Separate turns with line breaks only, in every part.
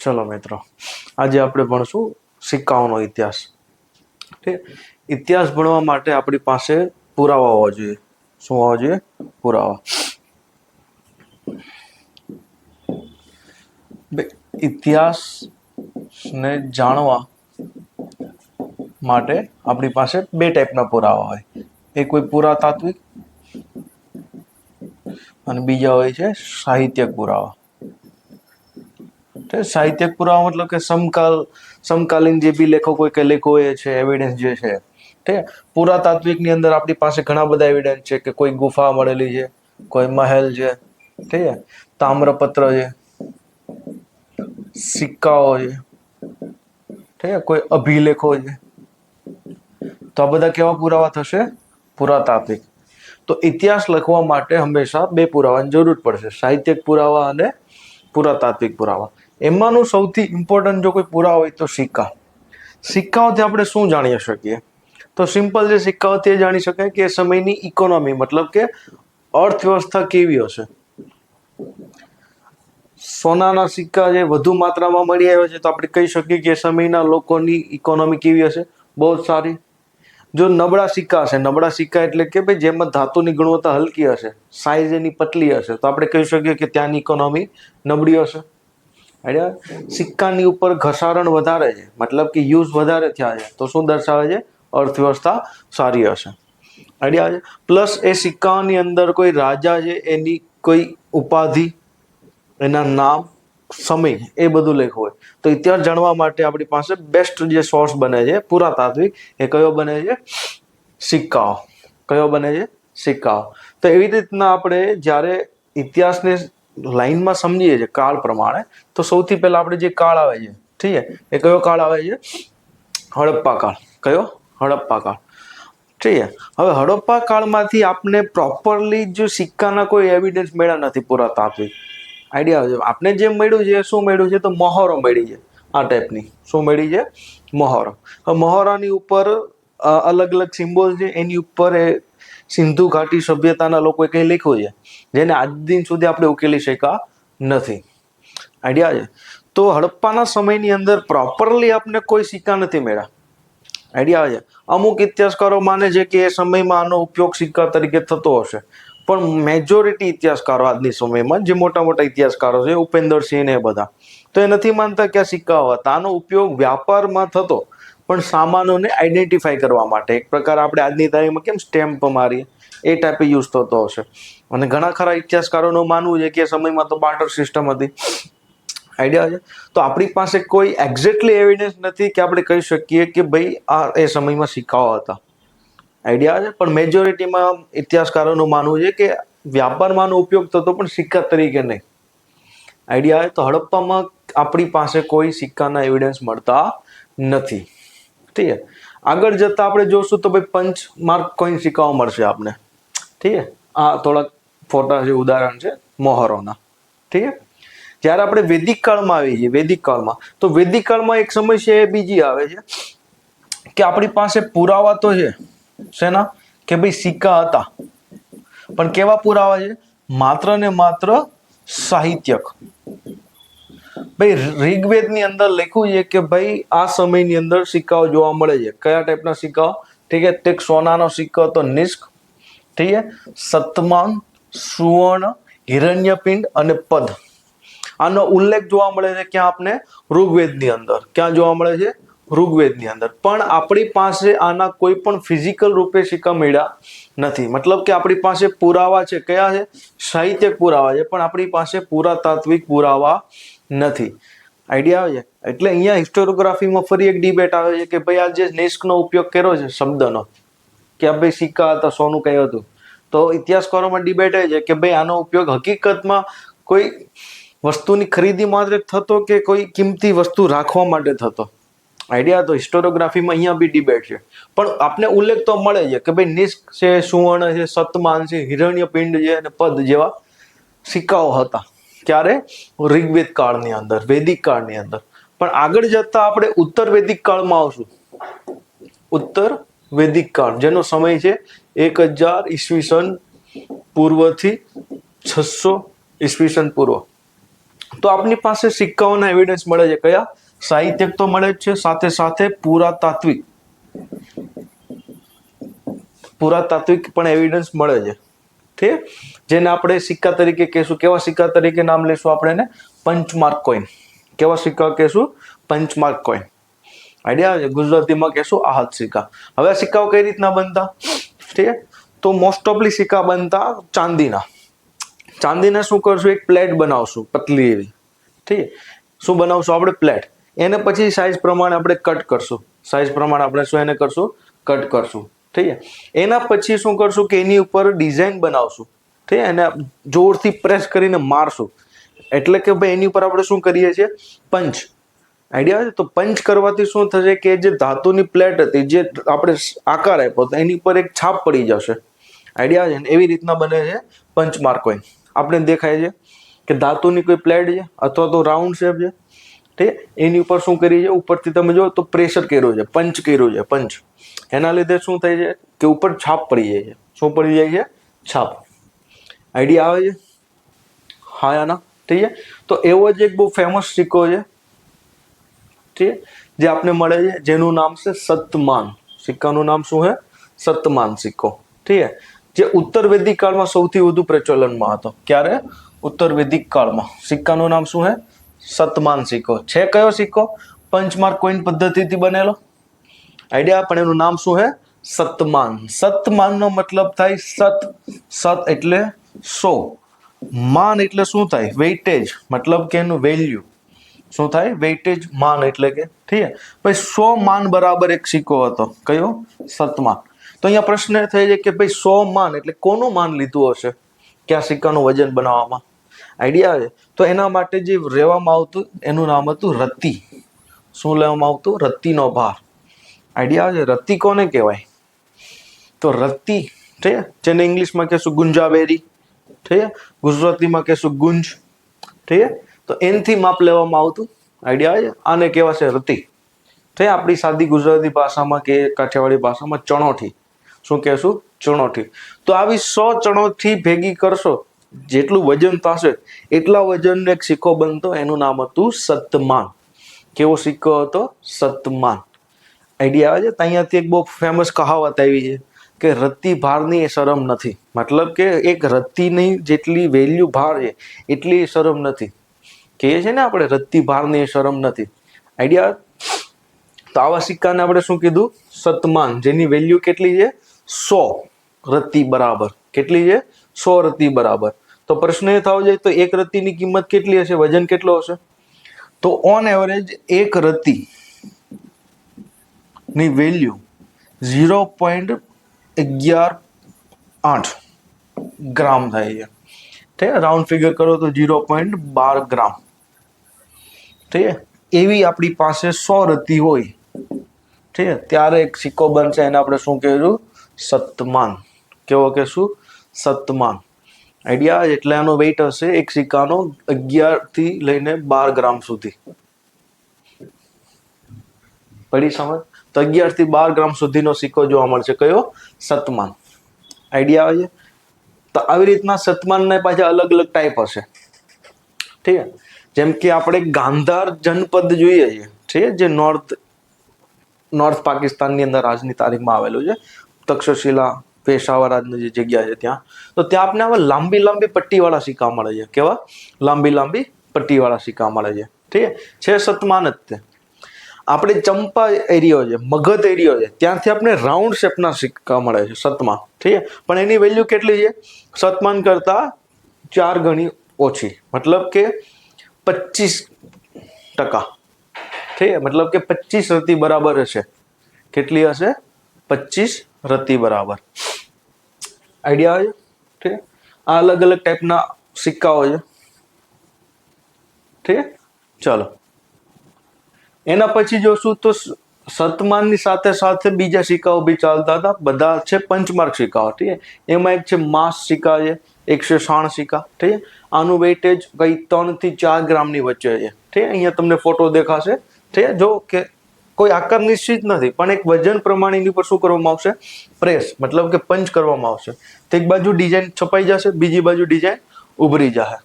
ચલો મિત્રો, આજે આપણે ભણશું સિક્કાઓનો ઇતિહાસ. ઇતિહાસ ભણવા માટે આપણી પાસે પુરાવા હોવા જોઈએ. શું હોવા જોઈએ? પુરાવા. ઇતિહાસને જાણવા માટે આપણી પાસે બે ટાઈપના પુરાવા હોય. એક હોય પુરાતાત્વિક અને બીજા હોય છે સાહિત્યક પુરાવા. સાહિત્યક પુરાવા મતલબ કે સમકાલીન જે બી લેખકો કે લેખોએ છે એવિડન્સ જે છે. ઠીક. પુરાતાત્વિકની અંદર આપણી પાસે ઘણા બધા એવિડન્સ છે કે કોઈ ગુફા મળેલી છે, કોઈ મહેલ છે, ઠીક, તામ્રપત્ર છે, સિક્કાઓ છે, ઠીક, કોઈ અભિલેખો છે. તો આ બધા કેવા પુરાવા થશે? પુરાતાત્વિક. તો ઇતિહાસ લખવા માટે હંમેશા બે પુરાવાની જરૂર પડશે, સાહિત્યક પુરાવા અને પુરાતાત્વિક પુરાવા. એમાંનું સૌથી ઇમ્પોર્ટન્ટ જો કોઈ પુરાવા હોય તો સિક્કા. સિક્કાઓથી આપણે શું જાણી શકીએ? તો સિમ્પલ છે, સિક્કાઓથી જાણી શકાય કે એ સમયની ઇકોનોમી મતલબ કે અર્થવ્યવસ્થા કેવી હશે. સોનાના સિક્કા જે વધુ માત્રામાં મળી આવ્યા છે તો આપણે કહી શકીએ કે એ સમયના લોકોની ઇકોનોમી કેવી હશે? બહુ જ સારી. જો નબળા સિક્કા હશે, નબળા સિક્કા એટલે કે ભાઈ જેમાં ધાતુની ગુણવત્તા હલકી હશે, સાઈઝ એની પતલી હશે, તો આપણે કહી શકીએ કે ત્યાંની ઇકોનોમી નબળી હશે. સિક્કાની ઉપર ઘસારણ વધારે છે મતલબ કે યુઝ વધારે થયા છે તો શું દર્શાવે છે? અર્થવ્યવસ્થા સારી હશે. આઈડિયા છે. પ્લસ એ સિક્કાઓની અંદર કોઈ રાજા છે એની કોઈ ઉપાધિ, એના નામ, સમય, એ બધું લખ્યું હોય. તો ઇતિહાસ જાણવા માટે આપણી પાસે બેસ્ટ જે સોર્સ બને છે પુરાતાત્વિક, એ કયો બને છે? સિક્કાઓ. કયો બને છે? સિક્કાઓ. તો એવી રીતના આપણે જ્યારે ઇતિહાસને લાઈનમાં સમજીએ છીએ કાળ પ્રમાણે, તો સૌથી પહેલા આપણે જે કાળ આવે છે, ઠીક છે, એ કયો કાળ આવે છે? હડપ્પા કાળ. કયો? હડપ્પા કાળ. ઠીક છે. હવે હડપ્પા કાળમાંથી આપણે પ્રોપરલી જો સિક્કાના કોઈ એવિડન્સ મળ્યા નથી પુરાતાત્વિક. આઈડિયા આવે છે? આપણે જે મળ્યું છે શું મળ્યું છે? તો મહોરો મળી છે આ ટાઈપની. શું મળી છે? મહોરો. હવે મહોરાની ઉપર અલગ અલગ સિમ્બોલ છે, એની ઉપર એ સિંધુ ઘાટી સભ્યતાના લોકોએ કંઈ લખ્યું છે જેને આજ દિન સુધી આપણે ઉકેલી શક્યા નથી. આઈડિયા છે? તો હડપ્પાના સમયની અંદર પ્રોપરલી આપણે કોઈ સિક્કા નથી મળ્યા. આઈડિયા આવે છે? અમુક ઇતિહાસકારો માને છે કે એ સમયમાં આનો ઉપયોગ સિક્કા તરીકે થતો હશે, પણ મેજોરિટી ઇતિહાસકારો આજની સમયમાં જે મોટા મોટા ઇતિહાસકારો છે, ઉપેન્દ્રસિંહ ને એ બધા, તો એ નથી માનતા કે આ સિક્કાઓ હતા. આનો ઉપયોગ વ્યાપારમાં થતો, પણ સામાનોને આઈડેન્ટિફાઈ કરવા માટે. એક પ્રકાર આપણે આજની તારીખમાં કેમ સ્ટેમ્પ મારીએ એ ટાઈપે યુઝ થતો હશે. અને ઘણા ખરા ઇતિહાસકારોનું માનવું છે કે એ સમયમાં તો બાર્ટર સિસ્ટમ હતી. આઈડિયા છે? તો આપણી પાસે કોઈ એક્ઝેક્ટલી એવિડન્સ નથી કે આપણે કહી શકીએ કે ભાઈ આ એ સમયમાં સિક્કાઓ હતા. આઈડિયા છે? પણ મેજોરિટીમાં ઇતિહાસકારોનું માનવું છે કે વ્યાપારમાં આનો ઉપયોગ થતો, પણ સિક્કા તરીકે નહીં. આઈડિયા છે? તો હડપ્પામાં આપણી પાસે કોઈ સિક્કાના એવિડન્સ મળતા નથી. ઠીક છે. આગળ જતા આપણે જોશું તો ભાઈ પંચ માર્ક કોઈન સિક્કાઓ મળશે આપને. ઠીક છે. આ થોડાક ફોટા છે, ઉદાહરણ છે મોહરોના. ઠીક છે. જ્યારે આપણે વૈદિક કાળમાં આવી છીએ, વૈદિક કાળમાં, તો વૈદિક કાળમાં એક સમસ્યા એ બીજી આવે છે કે આપણી પાસે પુરાવા તો છે શેના? કે ભાઈ સિક્કા હતા, પણ કેવા પુરાવા છે? માત્ર ને માત્ર સાહિત્યક. ભાઈ ઋગ્વેદની અંદર લખ્યું છે કે ભાઈ આ સમયની અંદર સિક્કાઓ જોવા મળે છે. કયા ટાઈપના સિક્કાઓ? ઠીક છે. એક સોનાનો સિક્કો હતો નિષ્ક, ઠીક છે, સતમાન, સુવર્ણ, હિરણ્યપિંડ અને પદ. આનો ઉલ્લેખ જોવા મળે છે ક્યાં? આપને ઋગ્વેદની અંદર. ક્યાં જોવા મળે છે? ઋગ્વેદની અંદર. પણ આપણી પાસે આના કોઈ પણ ફિઝિકલ રૂપે સિક્કા મળ્યા નથી. મતલબ કે આપણી પાસે પુરાવા છે. કયા છે? સાહિત્યક પુરાવા છે, પણ આપણી પાસે પુરાતાત્વિક પુરાવા નથી. આઈડિયા આવે છે? એટલે અહીંયા હિસ્ટોરિયોગ્રાફીમાં ફરી એક ડિબેટ આવે છે કે ભાઈ આ જે નિષ્કનો ઉપયોગ કર્યો છે શબ્દનો, કે આ ભાઈ સિક્કા હતા, સોનું કઈ હતું, તો ઇતિહાસકારોમાં ડિબેટ એ છે કે ભાઈ આનો ઉપયોગ હકીકતમાં કોઈ વસ્તુની ખરીદી માટે થતો કે કોઈ કિંમતી વસ્તુ રાખવા માટે થતો. આઈડિયા? તો હિસ્ટોરિયોગ્રાફીમાં અહીંયા બી ડિબેટ છે, પણ આપને ઉલ્લેખ તો મળે છે કે ભાઈ નિષ્ક છે, સુવર્ણ છે, સતમાન છે, હિરણ્યપિંડ છે અને પદ જેવા સિક્કાઓ હતા. ક્યારે? ઋગ્વેદ કાળની અંદર, વૈદિક કાળની અંદર. પણ આગળ જતા આપણે ઉત્તર વૈદિક કાળમાં આવશું. ઉત્તર વૈદિક કાળ, જેનો સમય છે 1000 ઈસવીસન પૂર્વથી 600 ઈસવીસન પૂર્વ. તો આપની પાસે સિક્કાઓના એવિડન્સ મળે છે કયા? સાહિત્યક તો મળે જ છે, સાથે સાથે પુરાતાત્વિક પણ એવિડન્સ મળે છે. ઠીક, જેને આપણે સિક્કા તરીકે કહેશું. કેવા સિક્કા તરીકે નામ લેશું આપણે એને? પંચમાર્ક કોઈન. કેવા સિક્કા કહેશું? પંચમાર્ક કોઈન. આઈડિયા આવે છે? ગુજરાતીમાં કહેશું આહાત સિક્કા. હવે આ સિક્કાઓ કઈ રીતના બનતા? ઠીક, તો મોસ્ટ ઓફલી સિક્કા બનતા ચાંદીના. ચાંદીના શું કરશું? એક પ્લેટ બનાવશું પતલી એવી. ઠીક, શું બનાવશું આપણે? પ્લેટ. એને પછી સાઈઝ પ્રમાણે આપણે કટ કરશું. સાઈઝ પ્રમાણે આપણે શું એને કરશું? કટ કરશું. ઠીક છે. એના પછી શું કરશું કે એની ઉપર ડિઝાઇન બનાવશું. ઠીક, એને જોરથી પ્રેસ કરીને મારશું. એટલે કે ભાઈ એની ઉપર આપણે શું કરીએ છીએ? પંચ. આઈડિયા છે? તો પંચ કરવાથી શું થશે કે જે ધાતુની પ્લેટ હતી, જે આપણે આકાર આપ્યો તો એની ઉપર એક છાપ પડી જશે. આઈડિયા છે? એવી રીતના બને છે પંચમાર્ક કોઈન. આપણે દેખાય છે કે ધાતુની કોઈ પ્લેટ છે અથવા તો રાઉન્ડ શેપ છે. ઠીક, એની ઉપર શું કરીએ છીએ? ઉપરથી તમે જો તો પ્રેશર કર્યું છે, પંચ કર્યું છે, પંચ. એના લીધે શું થાય છે કે ઉપર છાપ પડી જાય છે. શું પડી જાય છે? છાપ. આઈડિયા આવે છે? હા યાના. ઠીક છે. તો એવો જ એક બહુ ફેમસ સિક્કો છે, ઠીક, જે આપને મળે છે, જેનું નામ છે સતમાન. સિક્કાનું નામ શું છે? સતમાન સિક્કો. ઠીક છે, જે ઉત્તર વૈદિક કાળમાં સૌથી વધુ પ્રચલનમાં હતો. ક્યારે? ઉત્તર વૈદિક કાળમાં. સિક્કાનું નામ શું છે? સતમાન સિક્કો. છે કયો સિક્કો? પંચમાર્ક કોઈન પદ્ધતિથી બનેલો. આઈડિયા? પણ એનું નામ શું છે? સતમાન. સતમાનનો મતલબ થાય સત. સત એટલે 100. માન એટલે શું થાય? વેઇટેજ. મતલબ કે એનું વેલ્યુ શું થાય? વેઇટેજ. માન એટલે કે, ઠીક છે, ભાઈ 100 માન બરાબર એક સિક્કો હતો. કયો? સતમાન. તો અહીંયા પ્રશ્ન એ થાય છે કે ભાઈ 100 માન એટલે કોનું માન લીધું હશે કે આ સિક્કાનું વજન બનાવવામાં? આઈડિયા આવે? તો એના માટે જે લેવામાં આવતું એનું નામ હતું રત્તી. શું લેવામાં આવતું? રત્તીનો ભાર. આઈડિયા આવે? રત્તી કોને કહેવાય? તો રત્તી, ઠીક, જેને ઇંગ્લિશમાં કહેશું ગુંજાબેરી. ઠીક, ગુજરાતીમાં કહેશું ગુંજ. ઠીક, તો એનથી માપ લેવામાં આવતું. આઈડિયા આવે? આને કહેવાશે રત્તી. ઠીક, આપણી સાદી ગુજરાતી ભાષામાં કે કાઠિયાવાડી ભાષામાં ચણોઠી. શું કહેશું? ચણોઠી. તો આવી 100 ચણોઠી ભેગી કરશો, જેટલું વજન થશે એટલા વજનનો એક સિક્કો બનતો. એનું નામ હતું સતમાન. કેવો સિક્કો હતો? સતમાન. આઈડિયા આવે છે? અહીંયાથી એક બહુ ફેમસ કહાવત આવી છે કે રત્તી ભારની એ શરમ નથી. મતલબ કે એક રત્તીની જેટલી વેલ્યુ ભાર છે એટલી શરમ નથી. કહીએ છીએ ને આપણે રત્તી ભારની એ શરમ નથી. આઈડિયા? તો આવા સિક્કાને આપણે શું કીધું? સતમાન. જેની વેલ્યુ કેટલી છે? 100 રત્તી બરાબર. કેટલી છે? 100 રત્તી બરાબર. તો પ્રશ્ન એ થવો જોઈએ તો એક રત્તીની કિંમત કેટલી હશે? વજન કેટલો હશે? તો ઓન એવરેજ એક રત્તી ની વેલ્યુ 0.118 ગ્રામ થાય છે. ઠીક, રાઉન્ડ ફિગર કરો તો 0.12 ગ્રામ. ઠીક, એવી આપણી પાસે 100 રત્તી હોય, ઠીક, ત્યારે એક સિક્કો બનશે. એને આપણે શું કહેશું? સતમાન. કેવો કહેશું? સતમાન. આઈડિયા? એટલે એનો વેઇટ હશે એક સિક્કાનો 11 થી લઈને 12 ગ્રામ સુધી. પડી સમજ? તો 11 થી 12 ગ્રામ સુધીનો સિક્કો જોવા મળશે. કયો? સતમાન. આઈડિયા આવે છે? તો આવી રીતના સતમાનના પાછા અલગ અલગ ટાઈપ હશે. ઠીક છે, જેમ કે આપણે ગાંધાર જનપદ જોઈએ છીએ, ઠીક, જે નોર્થ પાકિસ્તાનની અંદર આજની તારીખમાં આવેલું છે. તક્ષશિલા, પેશાવર આજની જે જગ્યા છે ત્યાં. તો ત્યાં આપણે આવા લાંબી લાંબી પટ્ટીવાળા સિક્કા મળે છે. કેવા? લાંબી લાંબી પટ્ટીવાળા સિક્કા મળે છે. ઠીક છે, સતમાન જ તે. આપણે ચંપા એરિયો છે, મગધ એરિયો છે, ત્યાંથી આપણે રાઉન્ડ શેપના સિક્કા મળે છે, સતમાન. ઠીક છે, પણ એની વેલ્યુ કેટલી છે? સતમાન કરતા 4 ગણી ઓછી. મતલબ કે 25%. ઠીક, મતલબ કે 25 રત્તી બરાબર હશે. કેટલી હશે? 25 રત્તી બરાબર. આઈડિયા આવે? ઠીક, આ અલગ અલગ ટાઈપના સિક્કાઓ છે. ઠીક, ચલો એના પછી જોશું તો સતમાનની સાથે સાથે બીજા સિક્કાઓ બી ચાલતા હતા. બધા છે પંચમાર્ક સિક્કાઓ. ઠીક, એમાં એક છે માસ સિક્કા છે, 160 સિક્કા. ઠીક, આનું વેઇટેજ કઈ 3 થી 4 ગ્રામની વચ્ચે છે. ઠીક, અહીંયા તમને ફોટો દેખાશે. ઠીક, જો કે કોઈ આકાર નિશ્ચિત નથી, પણ એક વજન પ્રમાણે એની પર શું કરવામાં આવશે? પ્રેસ, મતલબ કે પંચ કરવામાં આવશે. તો એક બાજુ ડિઝાઇન છપાઈ જશે, બીજી બાજુ ડિઝાઇન ઉભરી જશે.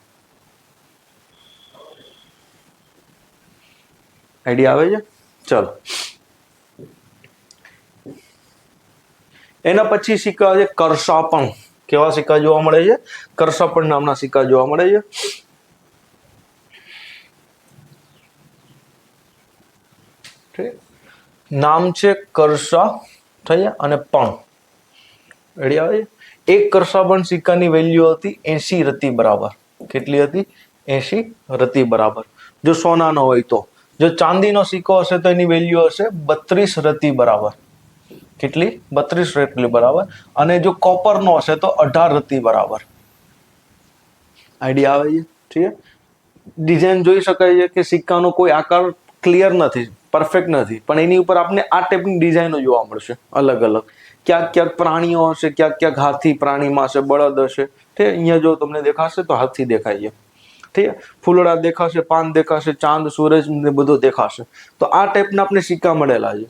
આઈડિયા આવે છે? ચલો, એના પછી સિક્કા છે કરશાપણ. કેવા સિક્કા જોવા મળે છે? કરશાપણ નામના સિક્કા જોવા મળે છે. નામ છે કરશા થઈ અને પણ. રેડી આવે છે? એક કરશાપણ સિક્કાની વેલ્યુ હતી 80 રતી બરાબર. કેટલી હતી? 80 રતી બરાબર. જો સોનાનો હોય તો. જો ચાંદીનો સિક્કો હશે તો એની વેલ્યુ હશે 32 રતી બરાબર. કેટલી? 32 રતી બરાબર. અને જો કોપરનો હશે તો 18 રતી બરાબર. આઈડિયા આવે છે? ઠીક છે. ડિઝાઇન જોઈ શકાય છે કે સિક્કાનો કોઈ આકાર ક્લિયર નથી, પરફેક્ટ નથી, પણ એની ઉપર આપને આ ટાઈપની ડિઝાઇનો જોવા મળશે અલગ અલગ. ક્યાંક ક્યાંક પ્રાણીઓ હશે, ક્યાંક ક્યાંક હાથી પ્રાણીમાં હશે, બળદ હશે. ઠીક, અહીંયા જો તમને દેખાશે તો હાથી દેખાય છે. ઠીક, ફૂલડા દેખાશે, પાન દેખાશે, ચાંદ સૂરજ ને બધું દેખાશે. તો આ ટાઈપના આપણે સિક્કા મળેલા છે.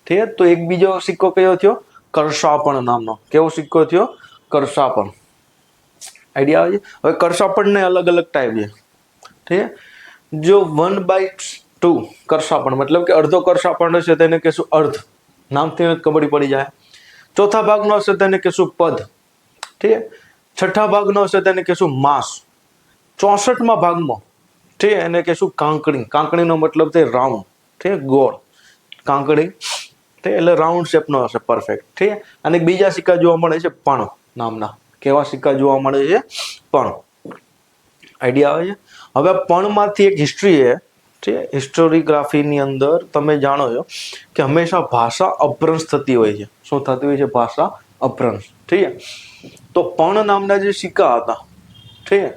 ઠીક, તો એક બીજો સિક્કો કયો થયો? કરશાપણ નામનો. કેવો સિક્કો થયો? કરશાપણ. આઈડિયા આવે છે? હવે કરશાપણને અલગ અલગ ટાઈપ છે. ઠીક, જો 1/2 કરશાપણ મતલબ કે અડધો કરશાપણ હશે તેને કહેશું અર્ધ. નામથી ખબર પડી જાય. ચોથા ભાગનો હશે તેને કહેશું પદ. ઠીક, છઠ્ઠા ભાગનો હશે તેને કહેશું માસ. 64મા ભાગમાં ઠીક એને કહેશું કાંકણી. કાંકણીનો મતલબ છે રાઉન્ડ. ઠીક, ગોળ કાંકણી. ઠીક, એટલે રાઉન્ડ શેપનો હશે, પરફેક્ટ. ઠીક, અને બીજા સિક્કા જોવા મળે છે પણ નામના. કેવા સિક્કા જોવા મળે છે? પણ. આઈડિયા આવે છે? હવે પણમાંથી એક હિસ્ટ્રી છે. ઠીક, હિસ્ટોરિયોગ્રાફીની અંદર તમે જાણો છો કે હંમેશા ભાષા અભ્રંશ થતી હોય છે. શું થતી હોય છે? ભાષા અભ્રંશ. ઠીક, તો પણ નામના જે સિક્કા હતા, ઠીક,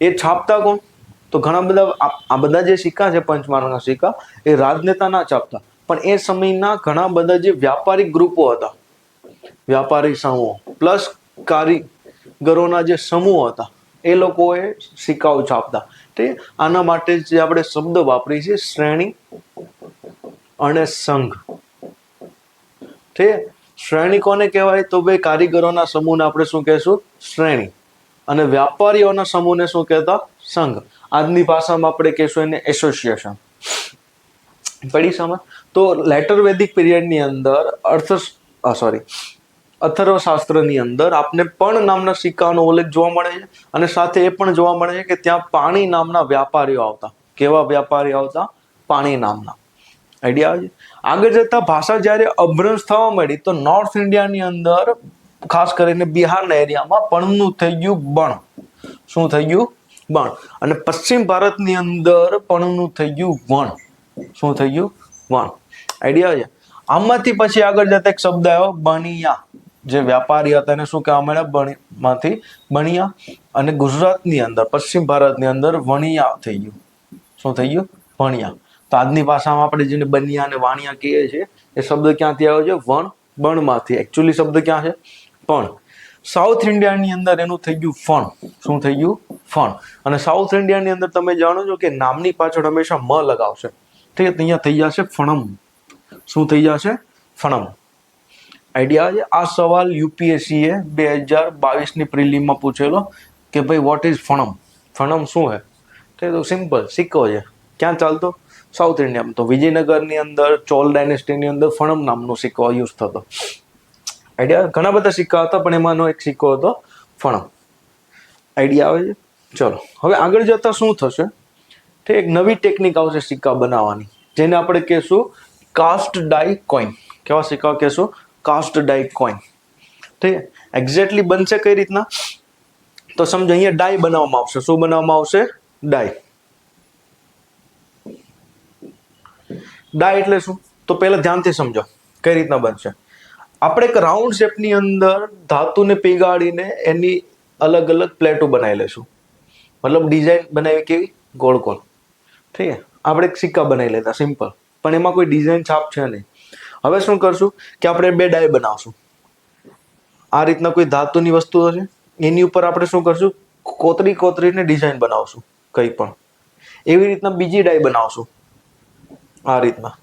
એ છાપતા કોણ? તો ઘણા બધા આ બધા જે સિક્કા છે પંચમહાલના સિક્કા, એ રાજનેતા ના છાપતા, પણ એ સમયના ઘણા બધા જે વ્યાપારિક ગ્રુપો હતા, વ્યાપારી સમૂહ પ્લસ કારીગરોના જે સમૂહ હતા, એ લોકોએ સિક્કાઓ છાપતા. ઠીક, આના માટે જે આપણે શબ્દ વાપરીએ છીએ શ્રેણી અને સંઘ. ઠીક, શ્રેણી કોને કહેવાય? તો ભાઈ કારીગરોના સમૂહને આપણે શું કહેશું? શ્રેણી. અને વ્યાપારીઓના સમૂહને શું કહેતા? સંઘ. આજની ભાષામાં આપણે કહેશું એને એસોસિએશન. પડી સમજ? તો લેટર વેદિક પીરિયડની અંદર અથર્વશાસ્ત્રની અંદર આપને પણ નામના સિક્કાનો ઉલ્લેખ જોવા મળે છે. અને સાથે એ પણ જોવા મળે છે કે ત્યાં પાણી નામના વ્યાપારીઓ આવતા. કેવા વ્યાપારીઓ આવતા? પાણી નામના. આઈડિયા આવે છે? આગળ જતા ભાષા જ્યારે અભ્રંશ થવા મળી તો નોર્થ ઇન્ડિયાની અંદર ખાસ કરીને બિહારના એરિયામાં પણનું થઈ ગયું બણ. શું થઈ ગયું? બણ. અને પશ્ચિમ ભારતની અંદર પણનું થઈ ગયું વણ. શું થઈ ગયું? વણ. આઈડિયા છે? આમાંથી પછી આગળ જતા એક શબ્દ આવ્યો બણિયા. જે વ્યાપારી હતા એને શું કહેવા મળ્યા? માંથી બણિયા. અને ગુજરાતની અંદર પશ્ચિમ ભારતની અંદર વણિયા થઈ ગયું. શું થઈ ગયું? વણિયા. તો આજની ભાષામાં આપણે જેને બનિયા અને વાણિયા કહીએ છીએ એ શબ્દ ક્યાંથી આવ્યો છે? વણ, બણમાંથી. એકચ્યુઅલી શબ્દ ક્યાં છે? પણ. સાઉથ ઇન્ડિયાની અંદર એનું થઈ ગયું ફણ. શું થઈ ગયું? ફણ. અને સાઉથ ઇન્ડિયાની અંદર તમે જાણો છો કે નામની પાછળ હંમેશા મ લગાવશે. ઠીક, અહીંયા થઈ જશે ફણમ. શું થઈ જશે? ફણમ. આઈડિયા છે? આ સવાલ યુપીએસસીએ 2022ની પ્રિલિમમાં પૂછેલો કે ભાઈ વોટ ઇઝ ફણમ? ફણમ શું હે? તો સિમ્પલ સિક્કો છે. ક્યાં ચાલતો? સાઉથ ઇન્ડિયામાં. તો વિજયનગરની અંદર ચોલ ડાયનેસ્ટીની અંદર ફણમ નામનો સિક્કો યુઝ થતો. આઈડિયા? ઘણા બધા સિક્કા હતા પણ એમાંનો એક સિક્કો હતો ફણમ. આઈડિયા આવે છે? ચલો, હવે આગળ જતા શું થશે? એક નવી ટેકનિક આવશે સિક્કા બનાવવાની, જેને આપણે કહેશું કાસ્ટ ડાઈ કોઈન. કેવા સિક્કા કહેશું? કાસ્ટ ડાઈ કોઈન. ઠીક, એક્ઝેક્ટલી બનશે કઈ રીતના? તો સમજો અહીંયા ડાઈ બનાવવામાં આવશે. શું બનાવવામાં આવશે? ડાઈ. ડાઈ એટલે શું? તો પહેલા ધ્યાનથી સમજો કઈ રીતના બનશે. આપણે એક રાઉન્ડ શેપની અંદર ધાતુને પીગાડીને એની અલગ અલગ પ્લેટો બનાવી લેશું. મતલબ ડિઝાઇન બનાવી કેવી? ગોળ ગોળ. ઠીક છે, આપણે એક સિક્કા બનાવી લેતા સિમ્પલ, પણ એમાં કોઈ ડિઝાઇન છાપ છે નહીં. હવે શું કરશું કે આપણે બે ડાય બનાવશું. આ રીતના કોઈ ધાતુની વસ્તુ હશે, એની ઉપર આપણે શું કરશું? કોતરીને ડિઝાઇન બનાવશું કંઈ પણ. એવી રીતના બીજી ડાય બનાવશું આ રીતના.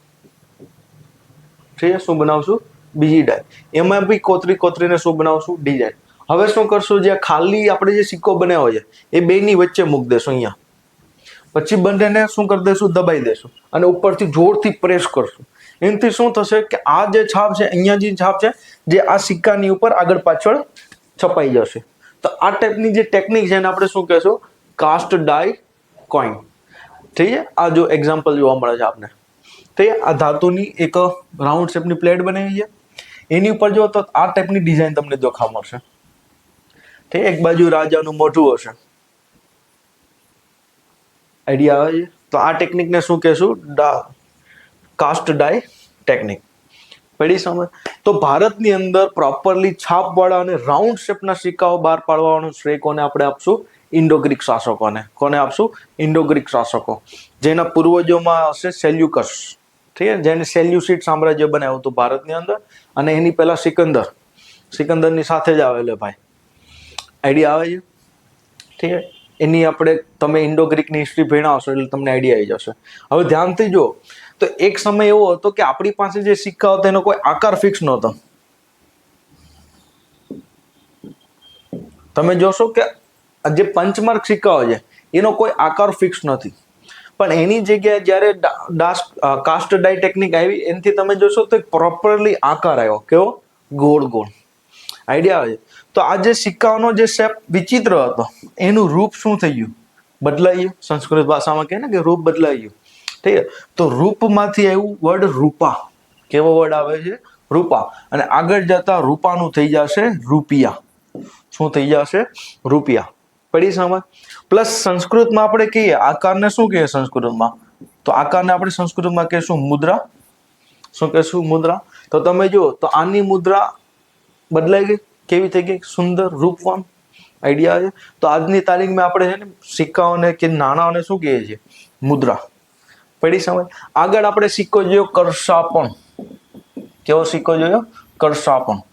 ઠીક છે, શું બનાવશું? બીજી ડાય. એમાં બી કોતરીને શું બનાવશું? ડિઝાઇન. હવે શું કરશું? જે ખાલી આપણે જે સિક્કો બનાવ્યો છે એ બેની વચ્ચે મૂકી દેશું અહીંયા. પછી બંનેને શું કરી દેશું, દબાઈ દેશું અને ઉપરથી જોરથી પ્રેસ કરશું. એનાથી શું થશે કે આ જે છાપ છે, અહીંયા જે છાપ છે, જે આ સિક્કાની ઉપર આગળ પાછળ છપાઈ જશે. તો આ ટાઈપની જે ટેકનિક છે એને આપણે શું કહેશું, કાસ્ટ ડાય કોઈન. ઠીક છે. આ જો એક્ઝામ્પલ જોવા મળે છે આપને. તો આ ધાતુની એક રાઉન્ડ શેપની પ્લેટ બનાવી છે, એની ઉપર જો તો આ ટાઈપની ડિઝાઇન તમને જોવા મળશે. ઠીક. એક બાજુ રાજાનું મોઢું હશે. આઈડિયા આવે છે? તો આ ટેકનિકને શું કહેશું, કાસ્ટ ડાય ટેકનિક. પડી સમજ? તો ભારતની અંદર પ્રોપરલી છાપવાળા અને રાઉન્ડ શેપના સિક્કાઓ બહાર પાડવાનો શ્રેય કોને આપણે આપશું, ઇન્ડો ગ્રીક શાસકોને. કોને આપશું, ઇન્ડો ગ્રીક શાસકો, જેના પૂર્વજોમાં હશે સેલ્યુકસ. ઠીક છે. જેને સેલ્યુસિડ સામ્રાજ્ય બનાવ્યું હતું ભારતની અંદર, અને એની પહેલા સિકંદરની સાથે જ આવેલો ભાઈ. આઈડિયા આવે છે? ઠીક છે. એની આપણે તમે ઇન્ડો ગ્રીકની હિસ્ટ્રી ભણ્યા હશો એટલે તમને આઈડિયા આવી જશે. હવે ધ્યાનથી જો, તો એક સમય એવો હતો કે આપણી પાસે જે સિક્કા હતો એનો કોઈ આકાર ફિક્સ નહોતો. તમે જોશો કે જે પંચમાર્ક સિક્કાઓ છે એનો કોઈ આકાર ફિક્સ નથી, પણ એની જગ્યાએ જ્યારે કાસ્ટ ડાય ટેકનિક આવી એનાથી તમે જોશો તો પ્રોપરલી આકાર આવ્યો. કેવો? ગોળ ગોળ. આઈડિયા આવે છે? તો આ જે સિક્કાઓનો જે શેપ વિચિત્ર હતો એનું રૂપ શું થઈ ગયું, બદલાઈ ગયું. સંસ્કૃત ભાષામાં કહે ને કે રૂપ બદલાઈ ગયું. ઠીક છે. તો રૂપમાંથી આવ્યું વર્ડ રૂપા. કેવો વર્ડ આવે છે? રૂપા. અને આગળ જતા રૂપાનું થઈ જશે રૂપિયા. શું થઈ જશે? રૂપિયા. પડી સમજ? પ્લસ સંસ્કૃતમાં આપણે કહીએ આકારને શું કહીએ સંસ્કૃતમાં, તો આકારને આપણે સંસ્કૃતમાં કહીશું મુદ્રા. શું કહીશું? મુદ્રા. તો તમે જુઓ તો આની મુદ્રા બદલાઈ ગઈ. કેવી થઈ ગઈ? સુંદર, રૂપવાન. આઈડિયા છે? તો આજની તારીખમાં આપણે છે ને સિક્કાઓને કે નાણાંઓને શું કહીએ છીએ? મુદ્રા. પડી સમજ? આગળ આપણે સિક્કો જોયો કરશાપણ. કેવો સિક્કો જોયો? કરશાપણ.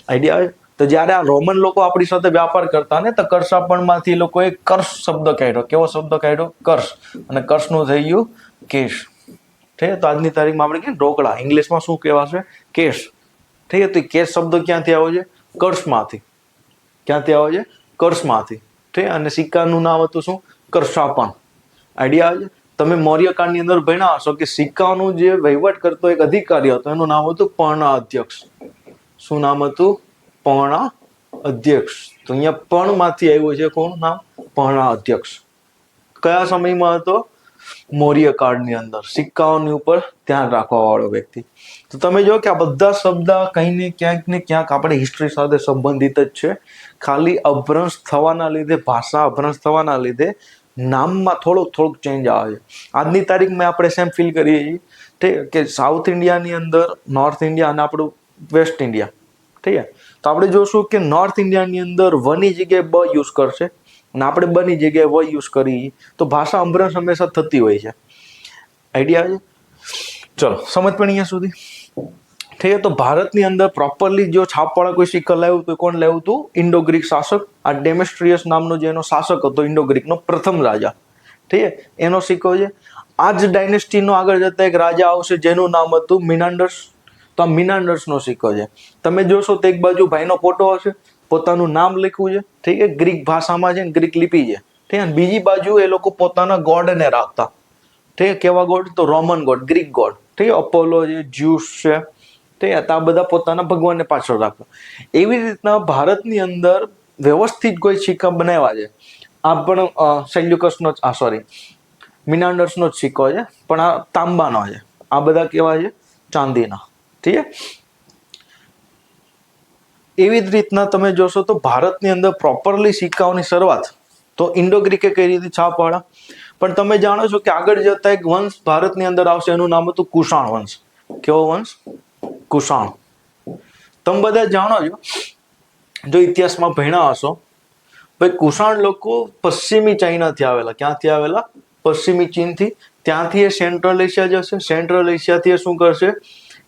આઈડિયા છે? તો જ્યારે આ રોમન લોકો આપણી સાથે વ્યાપાર કરતા ને તો કરશાપણમાંથી લોકોએ કર્ષ શબ્દ કાઢ્યો. કેવો શબ્દ કાઢ્યો? કર્ષ. અને કર્ષનું થઈ ગયું કેશ. ઠીક છે. તો આજની તારીખમાં આપણે કહીએ ઢોકળા, ઇંગ્લિશમાં શું કહેવાશે? કેશ. ઠીક છે. તો કેશ શબ્દ ક્યાંથી આવે છે? કર્ષમાંથી. ક્યાંથી આવે છે? કર્ષમાંથી. ઠીક. અને સિક્કાનું નામ હતું શું? કરશાપણ. આઈડિયા આવે છે? તમે મૌર્ય કાળની અંદર ભણ્યા હશો કે સિક્કાઓનું જે વહીવટ કરતો એક અધિકારી હતો એનું નામ હતું પર્ણા અધ્યક્ષ. શું નામ હતું? પર્ણા અધ્યક્ષ. તો અહીંયા પણમાંથી આવ્યું છે કોણ નામ? પર્ણા અધ્યક્ષ. કયા સમયમાં હતો? મૌર્ય કાળની અંદર. સિક્કાઓની ઉપર ધ્યાન રાખવા વાળો વ્યક્તિ. તો તમે જો કે આ બધા શબ્દ કંઈ ને ક્યાંક આપણે હિસ્ટ્રી સાથે સંબંધિત જ છે. ખાલી અભ્રંશ થવાના લીધે, ભાષા અભ્રંશ થવાના લીધે નામમાં થોડુંક ચેન્જ આવે છે. આજની તારીખમાં આપણે સેમ ફીલ કરીએ છીએ. ઠીક કે સાઉથ ઇન્ડિયાની અંદર નોર્થ ઇન્ડિયા અને આપણું વેસ્ટ ઇન્ડિયા. ઠીક છે. તો આપણે જોશું કે નોર્થ ઇન્ડિયાની અંદર વની જગ્યાએ બ યુઝ કરશે અને આપણે બની જગ્યાએ વ યુઝ કરીએ તો ભાષા અભ્રંશ હંમેશા થતી હોય છે. આઈડિયા છે? ચલો સમજ પણ અહીંયા સુધી. ઠીક છે. તો ભારતની અંદર પ્રોપરલી જો છાપવાળા કોઈ સિક્કા લાવ્યું તો કોણ લાવ્યું હતું? ઇન્ડો ગ્રીક શાસક. આ ડેમેસ્ટ્રિયસ નામનો જે એનો શાસક હતો ઇન્ડો ગ્રીકનો પ્રથમ રાજા. ઠીક છે. એનો સિક્કો છે. આ જ ડાયનેસ્ટીનો આગળ જતા એક રાજા આવશે જેનું નામ હતું મિનાન્ડર્સ. તો આ મિનાન્ડર્સનો સિક્કો છે. તમે જોશો તો એક બાજુ ભાઈનો ફોટો હશે, પોતાનું નામ લખ્યું છે. ઠીક છે. ગ્રીક ભાષામાં છે, ગ્રીક લિપિ છે. ઠીક છે. બીજી બાજુ એ લોકો પોતાના ગોડને રાખતા. ઠીક છે. કેવા ગોડ? તો રોમન ગોડ, ગ્રીક ગોડ. ઠીક છે. અપોલો છે, જ્યુસ છે. ઠીક છે. આ બધા પોતાના ભગવાનને પાછળ રાખતા. એવી રીતના ભારતની અંદર વ્યવસ્થિત કોઈ સિક્કા બનાવ્યા છે. આ પણ સેલ્યુકસનો મિનાન્ડર્સનો જ સિક્કો છે, પણ આ તાંબાનો છે. આ બધા કેવા છે? ચાંદીના. ઠીક છે. એવી જ રીતના તમે જોશો તો ભારતની અંદર પ્રોપરલી સિક્કાઓની શરૂઆત તો ઇન્ડો ગ્રીકે કઈ રીતે છાપવાળા, પણ તમે જાણો છો કે આગળ જતા એક વંશ ભારતની અંદર આવશે એનું નામ હતું કુષાણ વંશ. કેવો વંશ? કુષાણ. તમે બધા જાણો છો, જો ઇતિહાસમાં ભણ્યા હશો, ભાઈ કુષાણ લોકો પશ્ચિમી ચાઇનાથી આવેલા. ક્યાંથી આવેલા? પશ્ચિમી ચીનથી. ત્યાંથી એ સેન્ટ્રલ એશિયા જશે. સેન્ટ્રલ એશિયાથી એ શું કરશે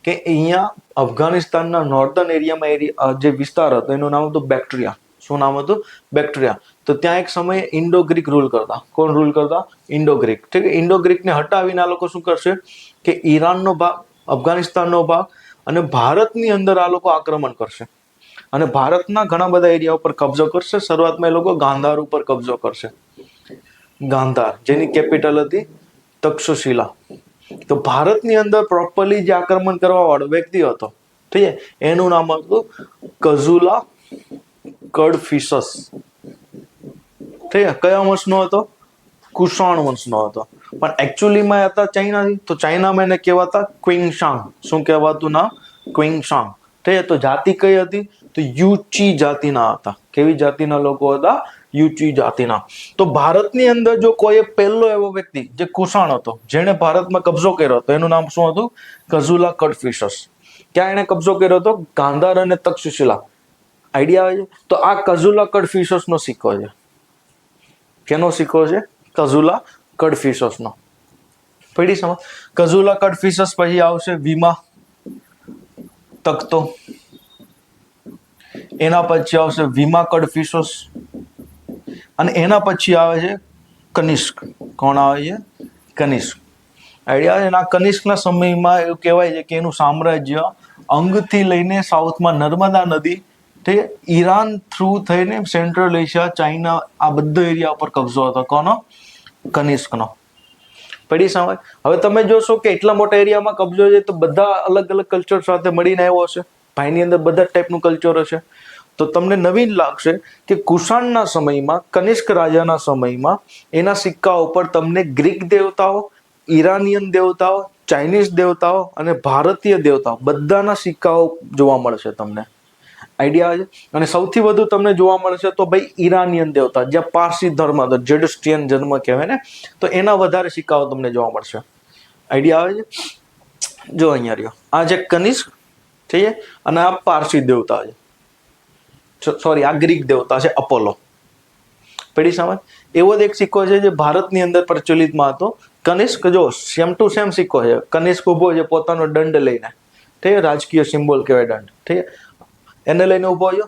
કે અહીંયા અફઘાનિસ્તાનના નોર્ધન એરિયામાં જે વિસ્તાર હતો એનું નામ હતું બેક્ટ્રિયા. શું નામ હતું? બેક્ટ્રિયા. તો ત્યાં એક સમયે ઇન્ડો ગ્રીક રૂલ કરતા. કોણ રૂલ કરતા? Indo Greek. ઠીક છે. ઇન્ડો ગ્રીકને હટાવીને આ લોકો શું કરશે કે ઈરાનનો ભાગ, અફઘાનિસ્તાનનો ભાગ અને ભારતની અંદર આ લોકો આક્રમણ કરશે અને ભારતના ઘણા બધા એરિયા ઉપર કબજો કરશે. શરૂઆતમાં એ લોકો ગાંધાર ઉપર કબજો કરશે. ગાંધાર, જેની કેપિટલ હતી તક્ષશિલા. તો ભારતની અંદર પ્રોપરલી જે આક્રમણ કરવા વાળો વ્યક્તિ હતો, ઠીક છે, એનું નામ હતું કઝુલા કડફિસસ. ઠીક છે, કયા વંશનો હતો? કુષાણ વંશનો હતો. પણ એકચ્યુઅલીમાં હતા ચાઇનાથી, તો ચાઇનામાં એને કહેવાતા ક્વિંગશાંગ. શું કહેવાતું નામ? ક્વિંગશાંગ. ઠીક છે, તો જાતિ કઈ હતી? તો યુચી જાતિના હતા. કેવી જાતિના લોકો હતા? યુચી જાતિના. તો ભારતની અંદર જો કોઈ પહેલો એવો વ્યક્તિ જે કુષાણ હતો, જેણે ભારતમાં કબજો કર્યો હતો, એનું નામ શું હતું? કઝુલા કડફિસસ. ક્યાં એને કબજો કર્યો હતો? ગાંધાર અને તક્ષશિલા. આઈડિયા આવે છે? તો આ કઝુલા કડફિસસ નો સિક્કો છે. કેનો સિક્કો છે? કઝુલા કડફિસસ નો. પડી સમજ? કઝુલા કડફિસસ પછી આવશે વીમા તખ્તો, એના પછી આવશે વીમા કડફિસસ, અને એના પછી આવે છે કનિષ્ક. કોણ આવે છે? કનિષ્ક. આઈડિયા છે? આ કનિષ્કના સમયમાં એવું કહેવાય છે કે એનું સામ્રાજ્ય અંગથી લઈને સાઉથમાં નર્મદા નદી, તે ઈરાન થ્રુ થઈને સેન્ટ્રલ એશિયા, ચાઇના, આ બધા એરિયા પર કબજો હતો. કોનો? કનિષ્કનો. પડી સમજ? હવે તમે જોશો કે એટલા મોટા એરિયામાં કબજો છે, તો બધા અલગ અલગ કલ્ચર સાથે મળીને આવ્યો હશે. ભાઈની અંદર બધા ટાઈપનું કલ્ચર હશે. તો તમને નવીન લાગશે કે કુષાણના સમયમાં, કનિષ્ક રાજાના સમયમાં, એના સિક્કા ઉપર તમને ગ્રીક દેવતાઓ, ઈરાનિયન દેવતાઓ, ચાઇનીઝ દેવતાઓ અને ભારતીય દેવતાઓ બધાના સિક્કાઓ જોવા મળશે તમને. આઈડિયા છે? અને સૌથી વધુ તમને જોવા મળશે તો ભાઈ ઈરાનિયન દેવતા, જ્યાં પારસી ધર્મ હતો, જેડસ્ટિયન જન્મ કહેવાય ને, તો એના વધારે સિક્કાઓ તમને જોવા મળશે. આઈડિયા આવે છે? જો અહીંયા રહ્યો, આ જે કનિષ્ક છે અને આ પારસી દેવતા છે, સોરી, આ ગ્રીક દેવતા છે અપોલો. પડી સમજ? એવો જ એક સિક્કો છે જે ભારતની અંદર પ્રચલિતમાં હતો. કનિષ્ક જો સેમ ટુ સેમ સિક્કો છે. કનિષ્ક ઉભો છે પોતાનો દંડ લઈને, ઠીક છે, રાજકીય સિમ્બોલ કહેવાય દંડ, ઠીક છે, એને લઈને ઉભો છે.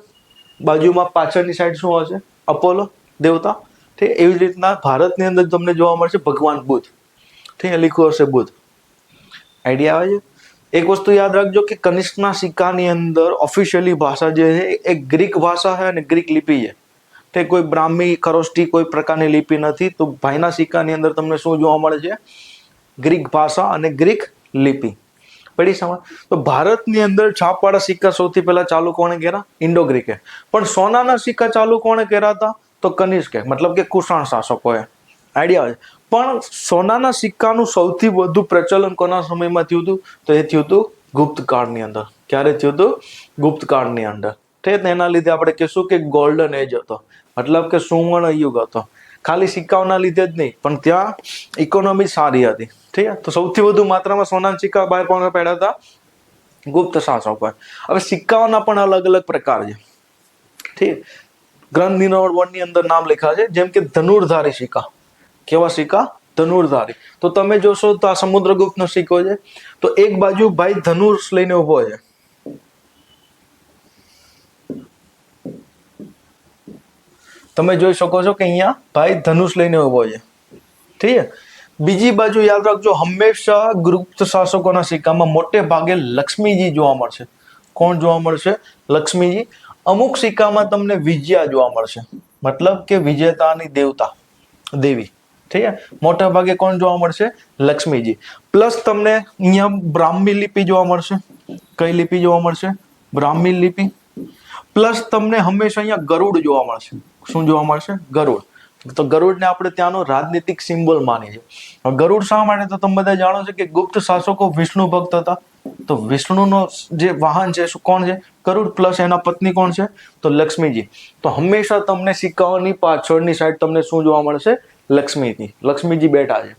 બાજુમાં પાછળની સાઈડ શું હશે? અપોલો દેવતા. ઠીક, એવી જ રીતના ભારતની અંદર તમને જોવા મળશે ભગવાન બુદ્ધ. ઠીક, લીખું હશે બુદ્ધ. આઈડિયા આવે છે? એક વસ્તુ યાદ રાખજો કે કનિષ્કના સિક્કાની અંદર ઓફિશિયલી ભાષા જે છે એ ગ્રીક ભાષા છે અને ગ્રીક લિપિ છે. તે કોઈ બ્રાહ્મી, ખરોષ્ટી કોઈ પ્રકારની લિપિ નથી. તો ભાઈના સિક્કાની અંદર તમને શું જોવા મળે છે? ગ્રીક ભાષા અને ગ્રીક લિપિ. પડી સમજ? તો ભારતની અંદર છાપવાળા સિક્કા સૌથી પહેલા ચાલુ કોણે કર્યા? ઇન્ડો ગ્રીકે. પણ સોનાના સિક્કા ચાલુ કોણે કર્યા હતા? તો કનિષ્કે, મતલબ કે કુષાણ શાસકોએ. આઈડિયા છે? પણ સોનાના સિક્કાનું સૌથી વધુ પ્રચલન કોના સમયમાં થયું હતું? તો એ થયું હતું ગુપ્ત કાળની અંદર. ક્યારે થયું હતું? ગુપ્ત કાળની અંદર. ઠીક, એના લીધે આપણે કહીશું કે ગોલ્ડન એજ હતો, મતલબ કે સુવર્ણ યુગ હતો. ખાલી સિક્કાઓના લીધે જ નહીં, પણ ત્યાં ઇકોનોમી સારી હતી. ઠીક, તો સૌથી વધુ માત્રામાં સોનાના સિક્કા બહાર કોણે પડ્યા હતા? ગુપ્ત શાસકો. હવે સિક્કાઓના પણ અલગ અલગ પ્રકાર છે. ઠીક, ગ્રંથ નિર્માણ બોર્ડની અંદર નામ લખ્યા છે, જેમ કે ધનુર્ધારી સિક્કા. કેવા સિક્કા? ધનુર્ધારી. તો તમે જોશો તો આ સમુદ્રગુપ્તનો સિક્કો છે. તો એક બાજુ ભાઈ ધનુષ લઈને ઉભો છે. તમે જોઈ શકો છો કે અહીંયા ભાઈ ધનુષ લઈને ઉભો છે. ઠીક છે. બીજી બાજુ યાદ રાખજો, હંમેશા ગુપ્ત શાસકોના સિક્કામાં મોટે ભાગે લક્ષ્મીજી જોવા મળશે. કોણ જોવા મળશે? લક્ષ્મીજી. અમુક સિક્કામાં તમને વિજયા જોવા મળશે, મતલબ કે વિજેતાની દેવતા, દેવી. ઠીક છે. મોટા ભાગે કોણ જોવા મળશે? લક્ષ્મીજી. પ્લસ તમને અહીંયા બ્રાહ્મી લિપિ જોવા મળશે. કઈ લિપિ જોવા મળશે? બ્રાહ્મી લિપિ. પ્લસ તમને હંમેશા અહીંયા ગરુડ જોવા મળશે. શું જોવા મળશે? ગરુડ. તો ગરુડને આપણે ત્યાંનો રાજનીતિક સિમ્બોલ માની છે. ગરુડ શા માટે? તો તમે બધા જાણો છો કે ગુપ્ત શાસકો વિષ્ણુ ભક્ત હતા. તો વિષ્ણુનો જે વાહન છે કોણ છે? ગરુડ. પ્લસ એના પત્ની કોણ છે? તો લક્ષ્મીજી. તો હંમેશા તમને સિક્કાઓની પાછળની સાઈડ તમને શું જોવા મળશે? લક્ષ્મીજી. લક્ષ્મીજી બેઠા છે.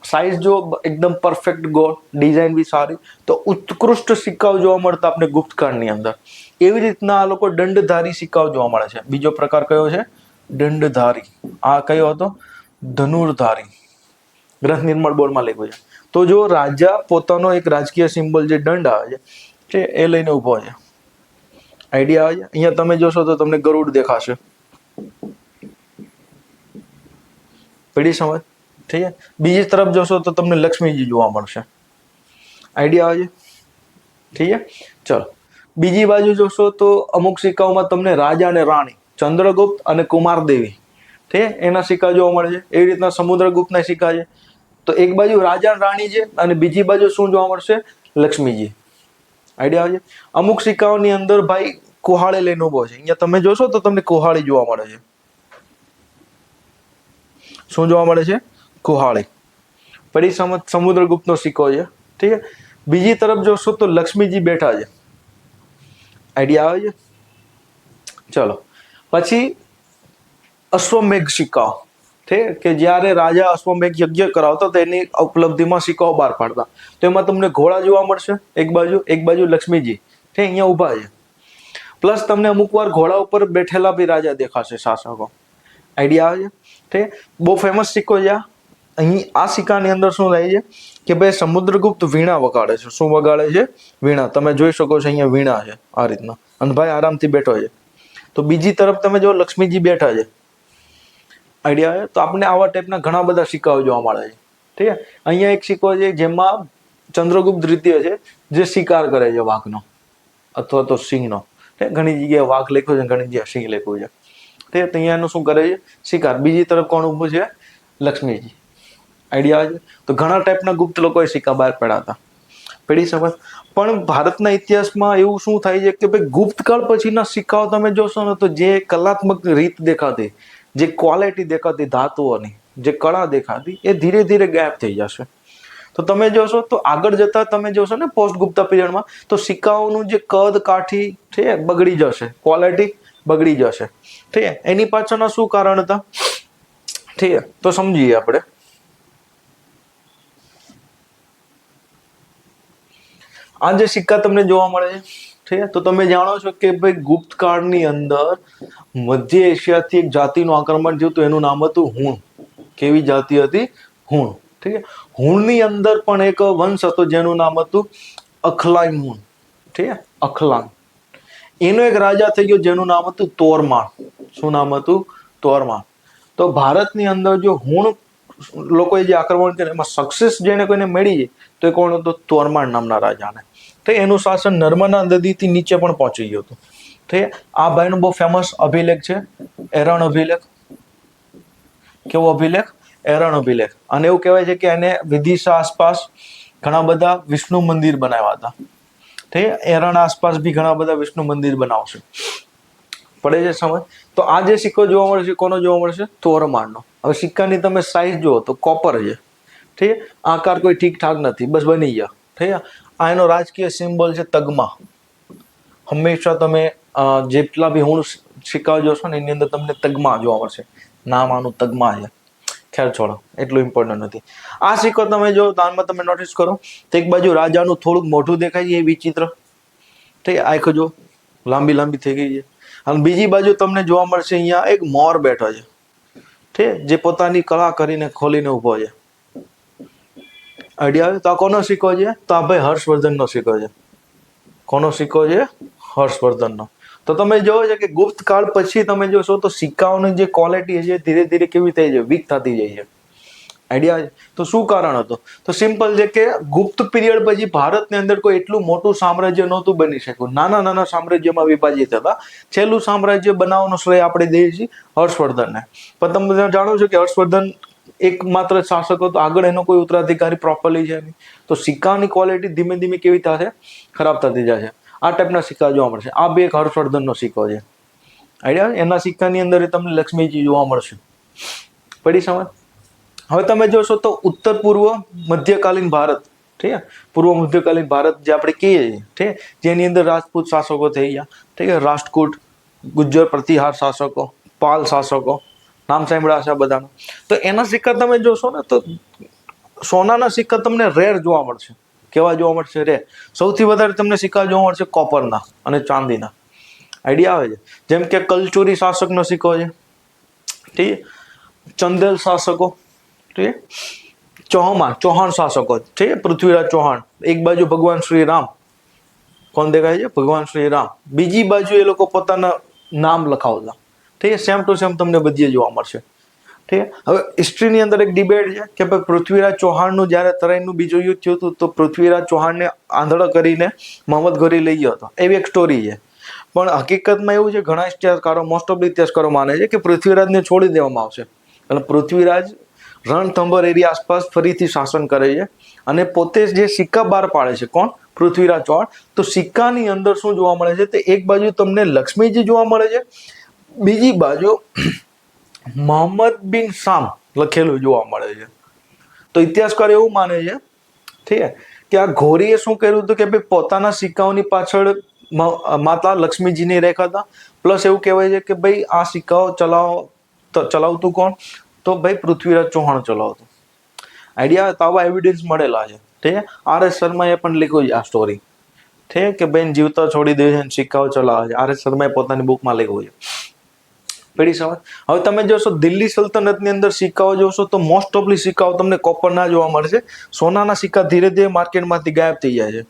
સાઈઝ જો એકદમ પરફેક્ટ ગોળ, ડિઝાઇન બી સારી. તો ઉત્કૃષ્ટ સિક્કાઓ જોવા મળતા આપણે ગુપ્તકાળની અંદર. એવી રીતના આ લોકો દંડધારી સિક્કાઓ જોવા મળે છે. બીજો પ્રકાર કયો છે? દંડધારી. આ કયો હતો? ધનુર્ધારી. ગ્રંથ નિર્માણ બોર્ડમાં લખ્યું છે. તો જો રાજા પોતાનો એક રાજકીય સિમ્બોલ જે દંડ આવે છે એ લઈને ઉભો છે. આઈડિયા આવે છે? અહીંયા તમે જોશો તો તમને ગરુડ દેખાશે. પડી સમજ? ઠીક છે. બીજી તરફ જોશો તો તમને લક્ષ્મીજી જોવા મળશે. આઈડિયા આવે છે? ઠીક છે. ચલો, બીજી બાજુ જોશો તો અમુક સિક્કાઓમાં તમને રાજા અને રાણી, ચંદ્રગુપ્ત અને કુમાર દેવી, ઠીક છે, એના સિક્કા જોવા મળે છે. એવી રીતના સમુદ્રગુપ્તના સિક્કા છે. તો એક બાજુ રાજા રાણી છે અને બીજી બાજુ શું જોવા મળશે? લક્ષ્મીજી. આઈડિયા આવે છે. અમુક સિક્કાઓની અંદર ભાઈ કુહાડી લઈને ઉભો છે. અહીંયા તમે જોશો તો તમને કુહાડી જોવા મળે છે. શું જોવા મળે છે? કુહાડી. પછી સમુદ્રગુપ્તનો સિક્કો છે. ઠીક છે. બીજી તરફ જોશો તો લક્ષ્મીજી બેઠા છે. આઈડિયા આવે છે. ચલો પછી અશ્વમેઘ સિક્કાઓ, ઠીક કે જ્યારે રાજા અશ્વમેઘ યજ્ઞ કરાવતા તો એની ઉપલબ્ધિમાં સિક્કાઓ બહાર પાડતા. તો એમાં તમને ઘોડા જોવા મળશે એક બાજુ લક્ષ્મીજી ઠીક અહીંયા ઊભા છે. પ્લસ તમને અમુક વાર ઘોડા ઉપર બેઠેલા બી રાજા દેખાશે, શાસકો. આઈડિયા આવે છે. ઠીક બહુ ફેમસ સિક્કો છે અહીં. આ સિક્કાની અંદર શું થાય છે કે ભાઈ સમુદ્રગુપ્ત વીણા વગાડે છે. શું વગાડે છે? વીણા. તમે જોઈ શકો છો અહીંયા વીણા છે આ રીતના, અને ભાઈ આરામથી બેઠો છે. તો બીજી તરફ તમે જો લક્ષ્મીજી બેઠા છે. આઈડિયા આવે. તો આપણે આવા ટાઈપના ઘણા બધા સિક્કાઓ જોવા મળે છે. ઠીક છે. અહીંયા એક સિક્કો છે જેમાં ચંદ્રગુપ્ત દ્વિતીય છે જે શિકાર કરે છે વાઘનો અથવા તો સિંહનો. ઘણી જગ્યાએ વાઘ લખ્યો છે, ઘણી જગ્યાએ સિંહ લખ્યું છે. તે અહીંયાનું શું કરે છે? શિકાર. બીજી તરફ કોણ ઊભું છે? લક્ષ્મીજી. આઈડિયા આવે છે. તો ઘણા ટાઈપના ગુપ્ત લોકોએ સિક્કા બહાર પાડ્યા. પેઢી સમજ. પણ ભારતના ઇતિહાસમાં એવું શું થાય છે કે ભાઈ ગુપ્તકાળ પછીના સિક્કાઓ તમે જોશો ને તો જે કલાત્મક રીત દેખાતી, જે ક્વોલિટી દેખાતી ધાતુઓની, જે કળા દેખાતી, એ ધીરે ધીરે ગાયબ થઈ જશે. તો તમે જોશો તો આગળ જતા તમે જોશો ને પોસ્ટ ગુપ્તા પીરિયડમાં તો સિક્કાઓનું જે કદ કાઠી છે બગડી જશે, ક્વોલિટી બગડી જશે. ઠીક છે. એની પાછળના શું કારણ હતા? ઠીક છે. તો સમજીએ આપણે. આ જે સિક્કા તમને જોવા મળે છે, ઠીક છે, તો તમે જાણો છો કે ભાઈ ગુપ્ત કાળની અંદર મધ્ય એશિયાથી એક જાતિનું આક્રમણ થયું હતું. એનું નામ હતું હુણ. કેવી જાતિ હતી? હુણ. ઠીક છે. હુણની અંદર પણ એક વંશ હતો જેનું નામ હતું અખલાઈ હુણ. ઠીક છે. અખલાન. એનો એક રાજા થઈ ગયો જેનું નામ હતું તોરમાળ. શું નામ હતું? તોરમાળ. તો ભારતની અંદર જો હુણ લોકોએ જે આક્રમણ કર્યું એમાં સક્સેસ જેને કોઈને મળી છે તો એ કોણ હતું? તોરમાળ નામના રાજાને. તો એનું શાસન નર્મદા નદીથી નીચે પણ પહોંચી ગયું હતું. તો આ ભાઈનો બહુ ફેમસ અભિલેખ છે એરણ અભિલેખ. કેવો અભિલેખ? એરણ અભિલેખ. અને એવું કહેવાય છે કે એને વિદિશા આસપાસ ઘણા બધા વિષ્ણુ મંદિર બનાવ્યા હતા. ઠીક. એરણ આસપાસ બી ઘણા બધા વિષ્ણુ મંદિર બનાવશે. પડે છે સમજ? તો આ જે સિક્કો જોવા મળશે કોનો જોવા મળશે? તોરમાળનો. હવે સિક્કાની તમે સાઈઝ જુઓ તો કોપર છે. ઠીક. આકાર કોઈ ઠીકઠાક નથી, બસ બની ગયા. ઠીક. આ એનો રાજકીય સિમ્બોલ છે તગમા. હંમેશા તમે જેટલા બી હુણ સિક્કા જોશો ને એની અંદર તમને તગમા જોવા મળશે. નામ આનું તગમા છે. ખેર છોડો, એટલું ઇમ્પોર્ટન્ટ નથી. આ સિક્કો તમે જો દાનમાં તમે નોટિસ કરો તો એક બાજુ રાજાનું થોડુંક મોઢું દેખાય છે, એ વિચિત્ર. ઠીક. આંખો જો લાંબી લાંબી થઈ ગઈ છે. અને બીજી બાજુ તમને જોવા મળશે અહીંયા એક મોર બેઠો છે. ઠીક. જે પોતાની કળા કરીને ખોલીને ઊભો છે. આઈડિયા આવે? તો આ કોનો સિક્કો છે? તો આ ભાઈ હર્ષવર્ધનનો સિક્કો છે. કોનો સિક્કો છે? હર્ષવર્ધનનો. તો તમે જોવો છો કે ગુપ્ત કાળ પછી તમે જોશો તો સિક્કાઓની જે ક્વોલિટી છે ધીરે ધીરે કેવી થઈ જાય? વીક થતી જાય છે. આઈડિયા આવે? તો શું કારણ હતું? તો સિમ્પલ છે કે ગુપ્ત પીરિયડ પછી ભારતની અંદર કોઈ એટલું મોટું સામ્રાજ્ય નહોતું બની શક્યું. નાના નાના સામ્રાજ્યમાં વિભાજિત હતા. છેલ્લું સામ્રાજ્ય બનાવવાનો શ્રેય આપણે દઈએ છીએ હર્ષવર્ધનને. પણ તમે જાણો છો કે હર્ષવર્ધન એકમાત્ર શાસક હતો, આગળ એનો કોઈ ઉત્તરાધિકારી પ્રોપરલી છે નહીં. તો સિક્કાની ક્વોલિટી ધીમે ધીમે કેવી થશે? ખરાબ થતી જશે. આ ટાઈપના સિક્કા જોવા મળશે. આ બી એક હર્ષવર્ધનનો સિક્કો છે. આઈડિયા? એના સિક્કાની અંદર તમને લક્ષ્મીજી જોવા મળશે. પડી સમજ? હવે તમે જોશો તો ઉત્તર પૂર્વ મધ્યકાલીન ભારત, ઠીક છે, પૂર્વ મધ્યકાલીન ભારત જે આપણે કહીએ છીએ, ઠીક, જેની અંદર રાજપૂત શાસકો થઈ ગયા, ઠીક છે, રાષ્ટ્રકૂટ, ગુજ્જર પ્રતિહાર શાસકો, પાલ શાસકો, નામ સાંભળ્યા છે બધાનું. તો એના સિક્કા તમે જોશો ને તો સોનાના સિક્કા તમને રેર જોવા મળશે. કેવા જોવા મળશે? રેર. સૌથી વધારે તમને સિક્કા જોવા મળશે કોપરના અને ચાંદીના. આઈડિયા આવે છે? જેમ કે કલચુરી શાસકનો સિક્કો છે, ઠીક, ચંદેલ શાસકો, ઠીક, ચૌહાણ શાસકો, ઠીક, પૃથ્વીરાજ ચૌહાણ. એક બાજુ ભગવાન શ્રી રામ, કોણ દેખાય છે? ભગવાન શ્રી રામ. બીજી બાજુ એ લોકો પોતાના નામ લખાવતા. ઠીક, સેમ ટુ સેમ તમને બધી જોવા મળશે. ઠીક. હવે હિસ્ટ્રીની અંદર એક ડિબેટ છે કે ભાઈ પૃથ્વીરાજ ચૌહાણનું જ્યારે તરાઈનું બીજું યુદ્ધ થયું હતું તો પૃથ્વીરાજ ચૌહાણને આંધળો કરીને મોહમ્મદ ઘોરી લઈ ગયો હતો, એવી એક સ્ટોરી છે. પણ હકીકતમાં એવું છે, ઘણા ઇતિહાસકારો, મોસ્ટ ઓફ ઇતિહાસકારો માને છે કે પૃથ્વીરાજને છોડી દેવામાં આવશે અને પૃથ્વીરાજ રણથંભર એરિયા આસપાસ ફરીથી શાસન કરે છે અને પોતે જે સિક્કા બહાર પાડે છે. કોણ? પૃથ્વીરાજ ચૌહાણ. તો સિક્કાની અંદર શું જોવા મળે છે? તે એક બાજુ તમને લક્ષ્મીજી જોવા મળે છે, બીજી બાજુ મોહમ્મદ બિન શામ લખેલું જોવા મળે છે. તો ઇતિહાસકાર એવું માને છે, ઠીક છે, કે આ ઘોરીએ શું કર્યું હતું કે ભાઈ પોતાના સિક્કાઓની પાછળ માતા લક્ષ્મીજીની રેખા હતા. પ્લસ એવું કહેવાય છે કે ભાઈ આ સિક્કાઓ ચલાવતું કોણ? તો ભાઈ પૃથ્વીરાજ ચૌહાણ ચલાવતું. આઈડિયા? તો આવા એવિડન્સ મળેલા છે. ઠીક છે. R.S. શર્માએ પણ લખ્યું છે આ સ્ટોરી. ઠીક છે, કે બેન જીવતા છોડી દે છે, સિક્કાઓ ચલાવે છે. R.S. શર્માએ પોતાની બુકમાં લખ્યું છે. પેઢી સમજ. હવે તમે જોશો દિલ્હી સલ્તનતની અંદર સિક્કાઓ જોશો તો મોસ્ટ ઓફલી સિક્કાઓ તમને કોપરના જોવા મળશે. સોનાના સિક્કા ધીરે ધીરે માર્કેટમાંથી ગાયબ થઈ જાય છે.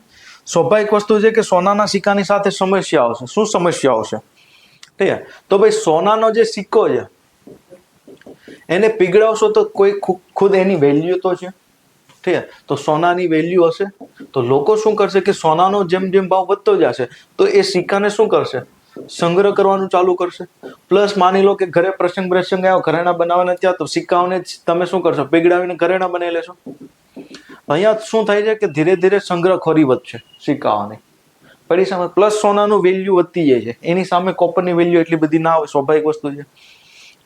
સ્વાભાવિક વસ્તુ છે કે સોનાના સિક્કાની સાથે સમસ્યા આવશે. શું સમસ્યા આવશે? ઠીક છે, તો ભાઈ સોનાનો જે સિક્કો છે એને પીગળાવશો તો કોઈ ખુદ એની વેલ્યુ તો છે. ઠીક છે, તો સોનાની વેલ્યુ હશે તો લોકો શું કરશે કે સોનાનો જેમ જેમ ભાવ વધતો જશે તો એ સિક્કાને શું કરશે? સંગ્રહ કરવાનું ચાલુ કરશે. પ્લસ માની લો કે ઘરે પ્રસંગ આવ્યો, ઘરેણા બનાવવાના ત્યાં, તો સિક્કાઓને તમે શું કરશો? પીગળાવીને ઘરેણા બનાવી લેશો. અહીંયા શું થાય છે કે ધીરે ધીરે સંગ્રહખોરી વધશે સિક્કાઓની. પડી. પ્લસ સોનાનું વેલ્યુ વધતી જાય છે, એની સામે કોપરની વેલ્યુ એટલી બધી ના હોય. સ્વાભાવિક વસ્તુ છે.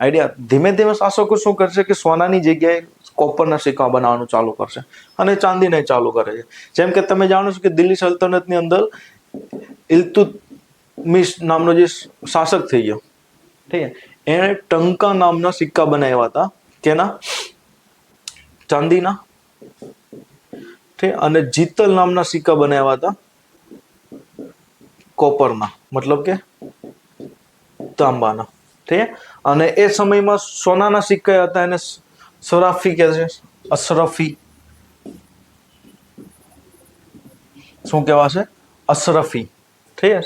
આઈડિયા? ધીમે ધીમે શાસકો શું કરશે કે સોનાની જગ્યાએ કોપરના સિક્કા બનાવવાનું ચાલુ કરશે અને ચાંદીને ચાલુ કરે છે. જેમ કે તમે જાણો છો કે દિલ્હી સલ્તનતની અંદર ઇલ્તુત્મિશ નામનો જે શાસક થઈ ગયો, ઠીક છે, એણે ટંકા નામના સિક્કા બનાવ્યા હતા. કેના? ચાંદીના. ઠીક. અને જીતલ નામના સિક્કા બનાવ્યા હતા કોપરના, મતલબ કે તાંબાના. ઠીક. અને એ સમયમાં સોનાના સિક્કા હતા, એને સરાફી કહે છે. અશરફી શું કહેવાશે? અશરફી. ઠીક છે,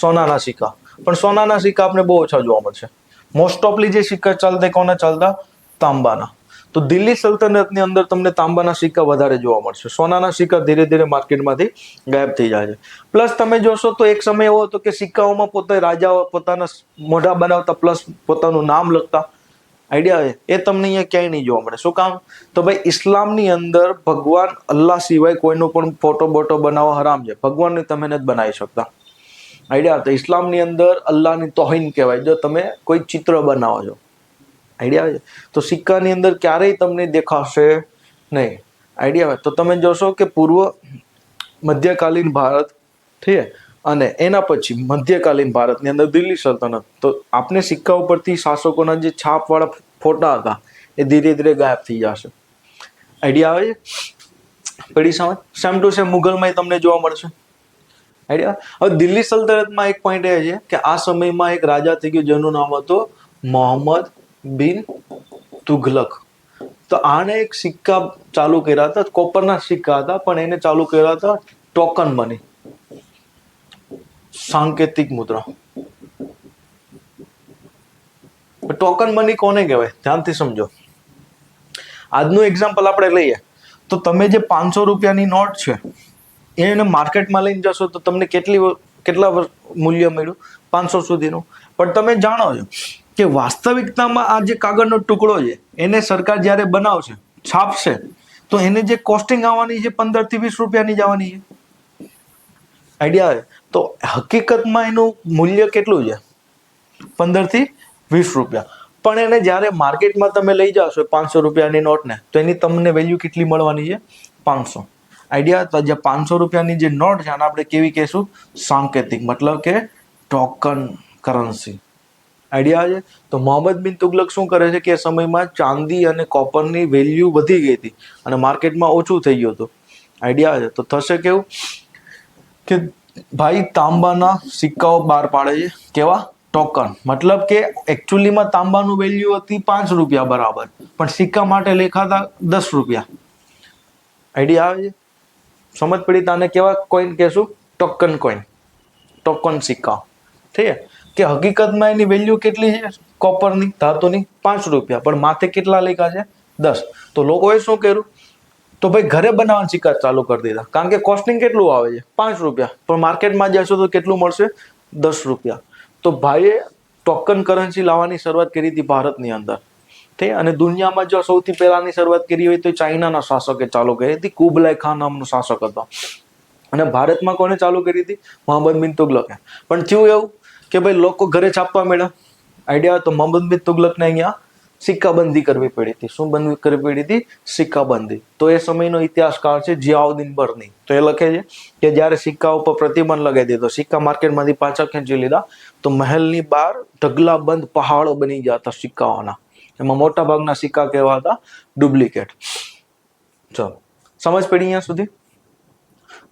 સોનાના સિક્કા. પણ સોનાના સિક્કા આપણે બહુ ઓછા જોવા મળશે. મોસ્ટ ઓફલી જે સિક્કા ચાલતા કોના ચાલતા? તાંબાના. તો દિલ્હી સલ્તનતની અંદર તમને તાંબાના સિક્કા વધારે જોવા મળશે. સોનાના સિક્કા ધીરે ધીરે માર્કેટમાંથી ગાયબ થઈ જાય છે. પ્લસ તમે જોશો તો એક સમય એવો હતો કે સિક્કાઓમાં પોતે રાજાઓ પોતાના મોઢા બનાવતા, પ્લસ પોતાનું નામ લખતા. આઈડિયા છે? એ તમને અહીંયા ક્યાંય નહીં જોવા મળે. શું કામ? તો ભાઈ ઇસ્લામની અંદર ભગવાન અલ્લાહ સિવાય કોઈનો પણ ફોટો બોટો બનાવવા હરામ છે. ભગવાનને તમે નથી બનાવી શકતા. આઈડિયા? તો ઇસ્લામની અંદર અલ્લાહની તોહીન કહેવાય જો તમે કોઈ ચિત્ર બનાવો છો. આઈડિયા છે? તો સિક્કાની અંદર ક્યારેય તમને દેખાશે નહીં. આઈડિયા? તો તમે જોશો કે પૂર્વ મધ્યકાલીન ભારત, ઠીક છે, અને એના પછી મધ્યકાલીન ભારતની અંદર દિલ્હી સલ્તનત, તો આપણે સિક્કા ઉપરથી શાસકોના જે છાપવાળા ફોટા હતા એ ધીરે ધીરે ગાયબ થઈ જશે. આઈડિયા આવે છે? પડી સમજ? સેમ ટુ સેમ મુઘલમાં તમને જોવા મળશે. આઈડિયા? હવે દિલ્હી સલ્તનતમાં એક પોઈન્ટ એ છે કે આ સમયમાં એક રાજા થઈ ગયો જેનું નામ હતું મોહમ્મદ બિન તુઘલક. તો આને એક સિક્કા ચાલુ કર્યા હતા, કોપરના સિક્કા હતા, પણ એને ચાલુ કર્યા હતા ટોકન મની, સાંકેતિક મુદ્રા. ટોકન મની કોને કહેવાય? ધ્યાનથી સમજો. આજનું એક્ઝામ્પલ આપણે લઈએ તો તમે જે 500 રૂપિયાની નોટ છે એને માર્કેટમાં લઈને જશો તો તમને કેટલા મૂલ્ય મળ્યું? 500 સુધીનું. પણ તમે જાણો છો કે વાસ્તવિકતામાં આ જે કાગળનો ટુકડો છે એને સરકાર જ્યારે બનાવશે, છાપશે, તો એને જે કોસ્ટિંગ આવવાની છે 15 થી 20 રૂપિયાની જ આવવાની છે. આઈડિયા આવે? તો હકીકતમાં એનું મૂલ્ય કેટલું છે? 15 થી 20 રૂપિયા. પણ એને જ્યારે માર્કેટમાં તમે લઈ જાશો 500 રૂપિયાની નોટને તો એની તમને વેલ્યુ કેટલી મળવાની છે? 500. આઈડિયા? તો જે 500 રૂપિયાની જે નોટ છે આને આપણે કેવી કહેશું? સાંકેતિક, મતલબ કે ટોકન કરન્સી. આઈડિયા છે? તો મોહમ્મદ બિન તુગલક શું કરે છે કે એ સમયમાં ચાંદી અને કોપરની વેલ્યુ વધી ગઈ હતી અને માર્કેટમાં ઓછું થઈ ગયું હતું. આઈડિયા છે? તો થશે કેવું કે ભાઈ તાંબાના સિક્કાઓ બહાર પાડે છે. કેવા? ટોકન. મતલબ કે એકચ્યુઅલીમાં તાંબાનું વેલ્યુ હતી 5 રૂપિયા બરાબર, પણ સિક્કા માટે લેખાતા 10 રૂપિયા. આઈડિયા આવે છે? સમજ પડી? તાને કેવા કોઈન કહેશું? ટોકન કોઈન, ટોકન સિક્કા. ઠીક છે, કે હકીકતમાં એની વેલ્યુ કેટલી છે કોપરની, ધાતુની? 5 રૂપિયા, પણ માથે કેટલા લેખા છે? 10. તો લોકોએ શું કર્યું? તો ભાઈ ઘરે બનાવવાના સિક્કા ચાલુ કરી દીધા, કારણ કે કોસ્ટિંગ કેટલું આવે છે? 5 રૂપિયા, પણ માર્કેટમાં જશો તો કેટલું મળશે? ₹10. તો ભાઈએ ટોકન કરન્સી લાવવાની શરૂઆત કરી હતી ભારતની અંદર, ઠીક. અને દુનિયામાં જો સૌથી પહેલાની શરૂઆત કરી હોય તો ચાઇનાના શાસકે ચાલુ કરી હતી. કુબલાઈ ખાન નામનો શાસક હતો. અને ભારતમાં કોને ચાલુ કરી હતી? મોહમ્મદ બિન તુગલકે. પણ થયું એવું કે ભાઈ લોકો ઘરે છાપવા મળ્યા, આઈડિયા. તો મોહમ્મદ બિન તુગલકને અહીંયા સિક્કાબંધી કરવી પડી હતી. શું બંધ કરવી પડી હતી? સિક્કાબંધી. તો એ સમયનો ઇતિહાસકાર છે જિયાઉદ્દીન બર્ની. તો એ લખે છે કે જ્યારે સિક્કા ઉપર પ્રતિબંધ લગાવી દીધો, સિક્કા માર્કેટમાંથી પાછા ખેંચી લીધા, તો મહેલની બહાર ઢગલાબંધ પહાડો બની ગયા હતા સિક્કાઓના. એમાં મોટા ભાગના સિક્કા કેવા હતા? ડુપ્લિકેટ. ચલો, સમજ પડી અહીંયા સુધી?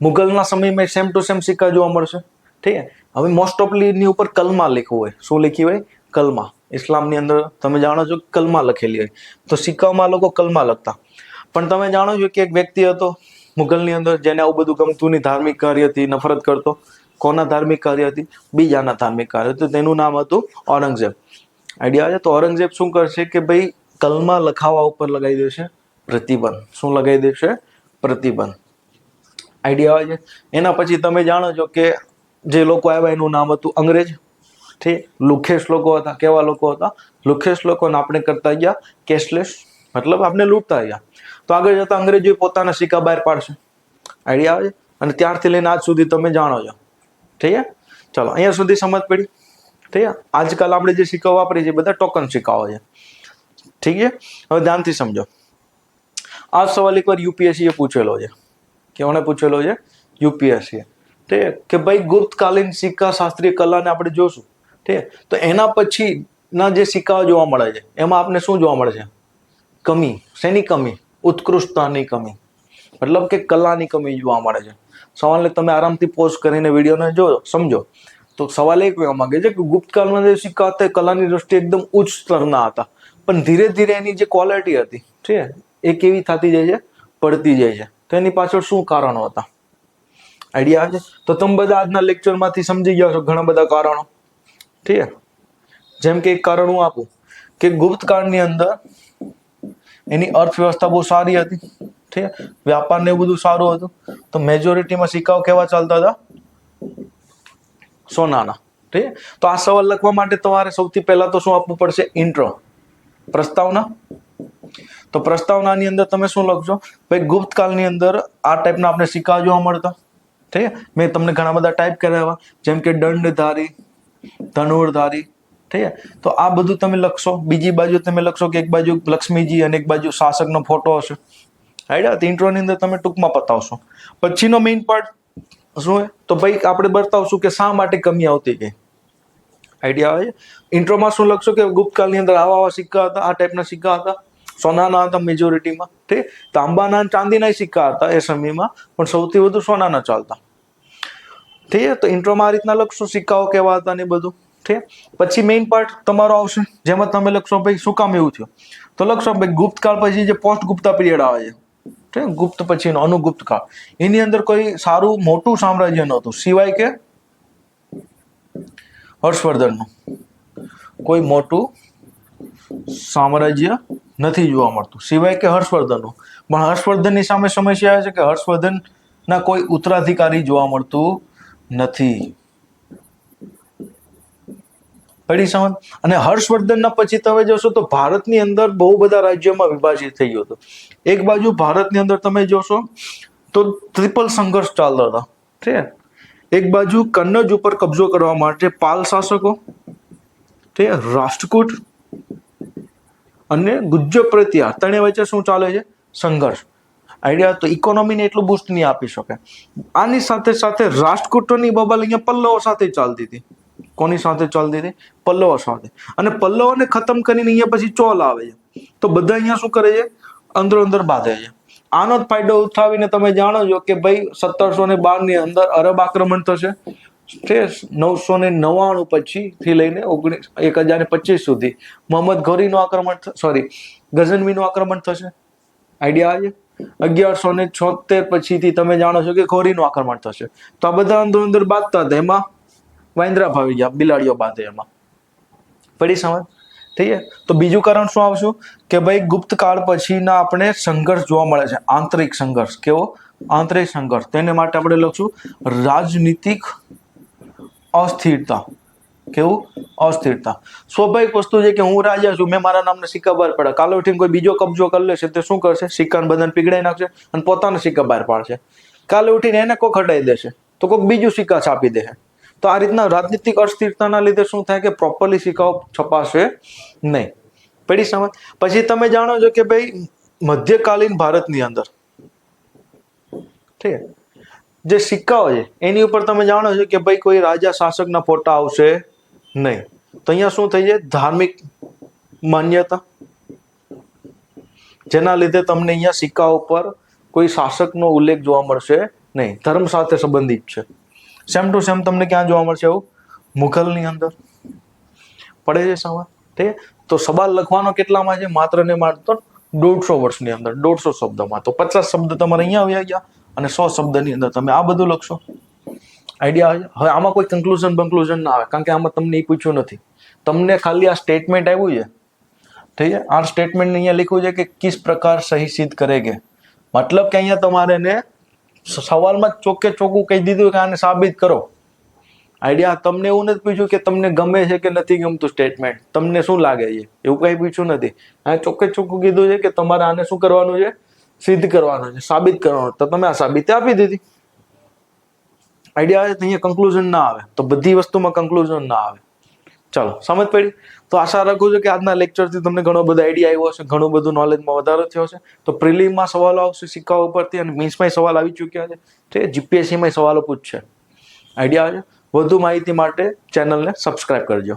મુગલના સમયમાં સેમ ટુ સેમ સિક્કા જોવા મળશે, ઠીક. હવે મોસ્ટ ઓફલી ની ઉપર કલમા લખ્યું હોય. શું લખ્યું હોય? કલમા. ઇસ્લામની અંદર તમે જાણો છો કલમા લખેલી હોય, તો સિક્કામાં લોકો કલમા લખતા. પણ તમે જાણો છો કે એક વ્યક્તિ હતો મુગલની અંદર જેને આવું બધું ગમતું નહીં, ધાર્મિક કાર્યથી નફરત કરતો. કોના ધાર્મિક કાર્ય હતી? બીજાના ધાર્મિક કાર્ય. તો તેનું નામ હતું ઔરંગઝેબ. આઈડિયા છે? તો ઔરંગઝેબ શું કરશે કે ભાઈ કલમા લખાવા ઉપર લગાવી દેશે પ્રતિબંધ. શું લગાવી દેશે? પ્રતિબંધ. આઈડિયા આવે છે? એના પછી તમે જાણો છો કે જે લોકો આવ્યા એનું નામ હતું અંગ્રેજ, ઠીક. લુખેશ લોકો હતા. કેવા લોકો હતા? લુખેશ લોકોને આપણે કરતા ગયા કેશલેસ, મતલબ આપણે લૂંટતા ગયા. તો આગળ જતા અંગ્રેજો પોતાના સિક્કા બહાર પાડશે. આઈડિયા આવે છે? અને ત્યારથી લઈને આજ સુધી તમે જાણો છો, ઠીક છે. ચલો, અહીંયા સુધી સમજ પડી, ઠીક છે. આજકાલ આપણે જે સિક્કાઓ વાપરીએ છીએ બધા ટોકન સિક્કાઓ છે, ઠીક છે. હવે ધ્યાનથી સમજો. આ સવાલ એકવાર યુપીએસસીએ પૂછેલો છે. કોણે પૂછેલો છે? યુપીએસસીએ. ઠીક. કે ભાઈ ગુપ્તકાલીન સિક્કા શાસ્ત્રીય કલાને આપણે જોશું, ઠીક. તો એના પછીના જે સિક્કાઓ જોવા મળે છે એમાં આપણે શું જોવા મળે છે? કમી. શેની કમી? ઉત્કૃષ્ટતાની કમી, મતલબ કે કલાની કમી જોવા મળે છે. સવાલને તમે આરામથી પોઝ કરીને વિડીયોને જો સમજો. તો સવાલ એ કહેવા માંગે છે કે ગુપ્તકાળમાં જે સિક્કા હતા કલાની દ્રષ્ટિએ એકદમ ઉચ્ચ સ્તરના હતા, પણ ધીરે ધીરે એની જે ક્વોલિટી હતી, ઠીક, એ કેવી થતી જાય છે? પડતી જાય છે. તો એની પાછળ શું કારણો હતા? આઈડિયા છે? તો તમે બધા આજના લેક્ચરમાંથી સમજી ગયા છો ઘણા બધા કારણો, ઠીક. જેમ કે એક કારણ હું આપું કે ગુપ્તકાળની અંદર એની અર્થવ્યવસ્થા બહુ સારી હતી, ઠીક. વ્યાપાર ને એવું બધું સારું હતું. તો મેજોરિટીમાં સિક્કાઓ કેવા ચાલતા હતા? સોનાના, ઠીક. તો આ સવાલ લખવા માટે તમારે સૌથી પહેલા તો શું આપવું પડશે? ઇન્ટ્રો, પ્રસ્તાવના. તો પ્રસ્તાવનાની અંદર તમે શું લખશો? ભાઈ ગુપ્તકાળની અંદર આ ટાઈપના આપણે સિક્કા જોવા મળતા, ઠીક. મેં તમને ઘણા બધા ટાઈપ કરાવ્યા, જેમ કે દંડધારી, ધનુર્ધારી, ઠીક. તો આ બધું તમે લખશો. બીજી બાજુ તમે લખશો કે એક બાજુ લક્ષ્મીજી અને એક બાજુ શાસકનો ફોટો હશે. આઈડિયા? ઇન્ટ્રોની અંદર તમે ટૂંકમાં પતાવશો. પછીનો મેઇન પાર્ટ શું હોય? તો ભાઈ આપણે બતાવશું કે શા માટે કમી આવતી ગઈ. આઈડિયા આવે છે? ઇન્ટ્રોમાં શું લખશો કે ગુપ્તકાળની અંદર આવા આવા સિક્કા હતા, આ ટાઈપના સિક્કા હતા, સોનાના હતા મેજોરિટીમાં, ઠીક. તાંબાના ચાંદીના સિક્કા હતા એ સમયમાં, પણ સૌથી વધુ સોનાના ચાલતા, ઠીક. તો ઇન્ટ્રોમાં આ રીતના લખશો સિક્કાઓ કેવા હતા ને બધું, ઠીક. પછી મેઇન પાર્ટ તમારો આવશે જેમાં તમે લખશો ભાઈ શું કામ એવું થયું. તો લખશો ભાઈ ગુપ્તકાળ પછી જે પોસ્ટ ગુપ્તા પીરિયડ આવે છે, ઠીક, ગુપ્ત પછીનો અનુગુપ્ત કાળ, એની અંદર કોઈ સારું મોટું સામ્રાજ્ય નહોતું સિવાય કે હર્ષવર્ધનનું. કોઈ મોટું સામ્રાજ્ય નથી જોવા મળતું સિવાય કે હર્ષવર્ધનનું. પણ હર્ષવર્ધનની સામે સમસ્યા છે કે હર્ષવર્ધનના કોઈ ઉત્તરાધિકારી જોવા મળતું નથી. પડી સમજ? અને હર્ષવર્ધનના પછી તમે જોશો તો ભારતની અંદર બહુ બધા રાજ્યોમાં વિભાજિત થઈ ગયું હતું. એક બાજુ ભારતની અંદર તમે જોશો તો ટ્રિપલ સંઘર્ષ ચાલતા હતા, ઠીક. એક બાજુ કન્નજ ઉપર કબજો કરવા માટે પાલ શાસકો, ઠીક, રાષ્ટ્રકૂટ અને ગુજ્જર પ્રત્યાર ત્રણેય વચ્ચે શું ચાલે છે? સંઘર્ષ. આઈડિયા? તો ઇકોનોમીને એટલું બૂસ્ટ નહીં આપી શકે. આની સાથે સાથે રાષ્ટ્રકૂટોની બબલ અહીંયા પલ્લવો સાથે ચાલતી હતી. કોની સાથે ચાલતી હતી? પલ્લવો સાથે. અને પલ્લવોને ખતમ કરીને અહીંયા પછી ચોલ આવે છે. તો બધા અહીંયા શું કરે છે? અંદરો અંદર બાંધે છે. આનો જ ફાયદો ઉઠાવીને તમે જાણો છો કે ભાઈ 1712 ની અંદર અરબ આક્રમણ થશે, 999 પછી થી લઈને 1025 સુધી મોહમ્મદ ઘોરીનું આક્રમણ, ગઝનવીનું આક્રમણ થશે. આઈડિયા આવે? 1176 પછીથી તમે જાણો છો કે ઘોરીનું આક્રમણ થશે. તો આ બધા અંદર અંદર બાંધતા હતા, એમાં વાંદરા ભાવી ગયા, બિલાડીઓ બાંધે એમાં. પડી સમજ? ઠીક છે. તો બીજું કારણ શું આવશું કે ભાઈ ગુપ્તકાળ પછીના આપણે સંઘર્ષ જોવા મળે છે, આંતરિક સંઘર્ષ. કેવો? આંતરિક સંઘર્ષ. તેને માટે આપણે લખશું રાજનીતિક અસ્થિરતા. કેવું? અસ્થિરતા. સ્વાભાવિક વસ્તુ છે કે હું રાજા છું, મેં મારા નામના સિક્કા બહાર પડ્યા, કાલે ઉઠીને કોઈ બીજો કબજો કરી લેશે તો શું કરશે? સિક્કાને બધાને પીગળાઈ નાખશે અને પોતાના સિક્કા બહાર પાડશે. કાલે ઉઠીને એને કોક હટાઈ દેશે તો કોઈક બીજું સિક્કા છાપી દેશે. તો આ રીતના રાજનીતિક અસ્થિરતાના લીધે શું થાય કે પ્રોપરલી સિક્કાઓ છપાશે નહીં. પડી સમજ? પછી તમે જાણો છો કે ભાઈ મધ્યકાલીન ભારતની અંદર ઠીક જે સિક્કાઓ છે એની ઉપર તમે જાણો છો કે ભાઈ કોઈ રાજા શાસકના ફોટા આવશે નહીં. તો અહીંયા શું થઈ જાય? ધાર્મિક માન્યતા, જેના લીધે તમને અહીંયા સિક્કા ઉપર કોઈ શાસકનો ઉલ્લેખ જોવા મળશે નહીં. ધર્મ સાથે સંબંધિત છે. સેમ ટુ સેમ તમને ક્યાં જોવા મળશે એવું? મુઘલની અંદર. પડે છે સમજ? ઠીક. તો સવાલ લખવાનો કેટલામાં છે? માત્ર ને માત્ર 150 વર્ષની અંદર, 150 શબ્દમાં. તો 50 શબ્દ તમારે અહીંયા આવી ગયા અને 100 શબ્દની અંદર તમે આ બધું લખશો. આઈડિયા આવે? હવે આમાં કોઈ કન્ક્લુઝન ના આવે, કારણ કે આમાં તમને એ પૂછ્યું નથી. તમને ખાલી આ સ્ટેટમેન્ટ આવ્યું છે, ઠીક છે. આ સ્ટેટમેન્ટ અહીંયા લખ્યું છે કે કિસ પ્રકાર સહી સિદ્ધ કરેગે. મતલબ કે અહીંયા તમારે ને સવાલમાં ચોકે ચોખ્ખું કહી દીધું કે આને સાબિત કરો. આઈડિયા? તમને એવું નથી પૂછ્યું કે તમને ગમે છે કે નથી ગમતું સ્ટેટમેન્ટ, તમને શું લાગે છે, એવું કઈ પૂછ્યું નથી. આ ચોકે ચોખ્ખું કીધું છે કે તમારે આને શું કરવાનું છે? સિદ્ધ કરવાનું છે, સાબિત કરવાનું. તો તમે આ સાબિતી આપી દીધી. આઈડિયા આવે? અહીંયા કન્ક્લુઝન ના આવે. તો બધી વસ્તુમાં કન્ક્લુઝન ના આવે. ચાલો, સમજ પડી? તો આશા રાખું છું કે આજના લેક્ચરથી તમને ઘણો બધો આઈડિયા આવ્યો હશે, ઘણું બધું નોલેજમાં વધારો થયો હશે. તો પ્રિલિમમાં સવાલો આવશે સિક્કાઓ ઉપરથી અને મીન્સમાં સવાલ આવી ચૂક્યા છે, જીપીએસસીમાં સવાલો પૂછશે. આઈડિયા આવે? વધુ માહિતી માટે ચેનલને સબસ્ક્રાઇબ કરજો.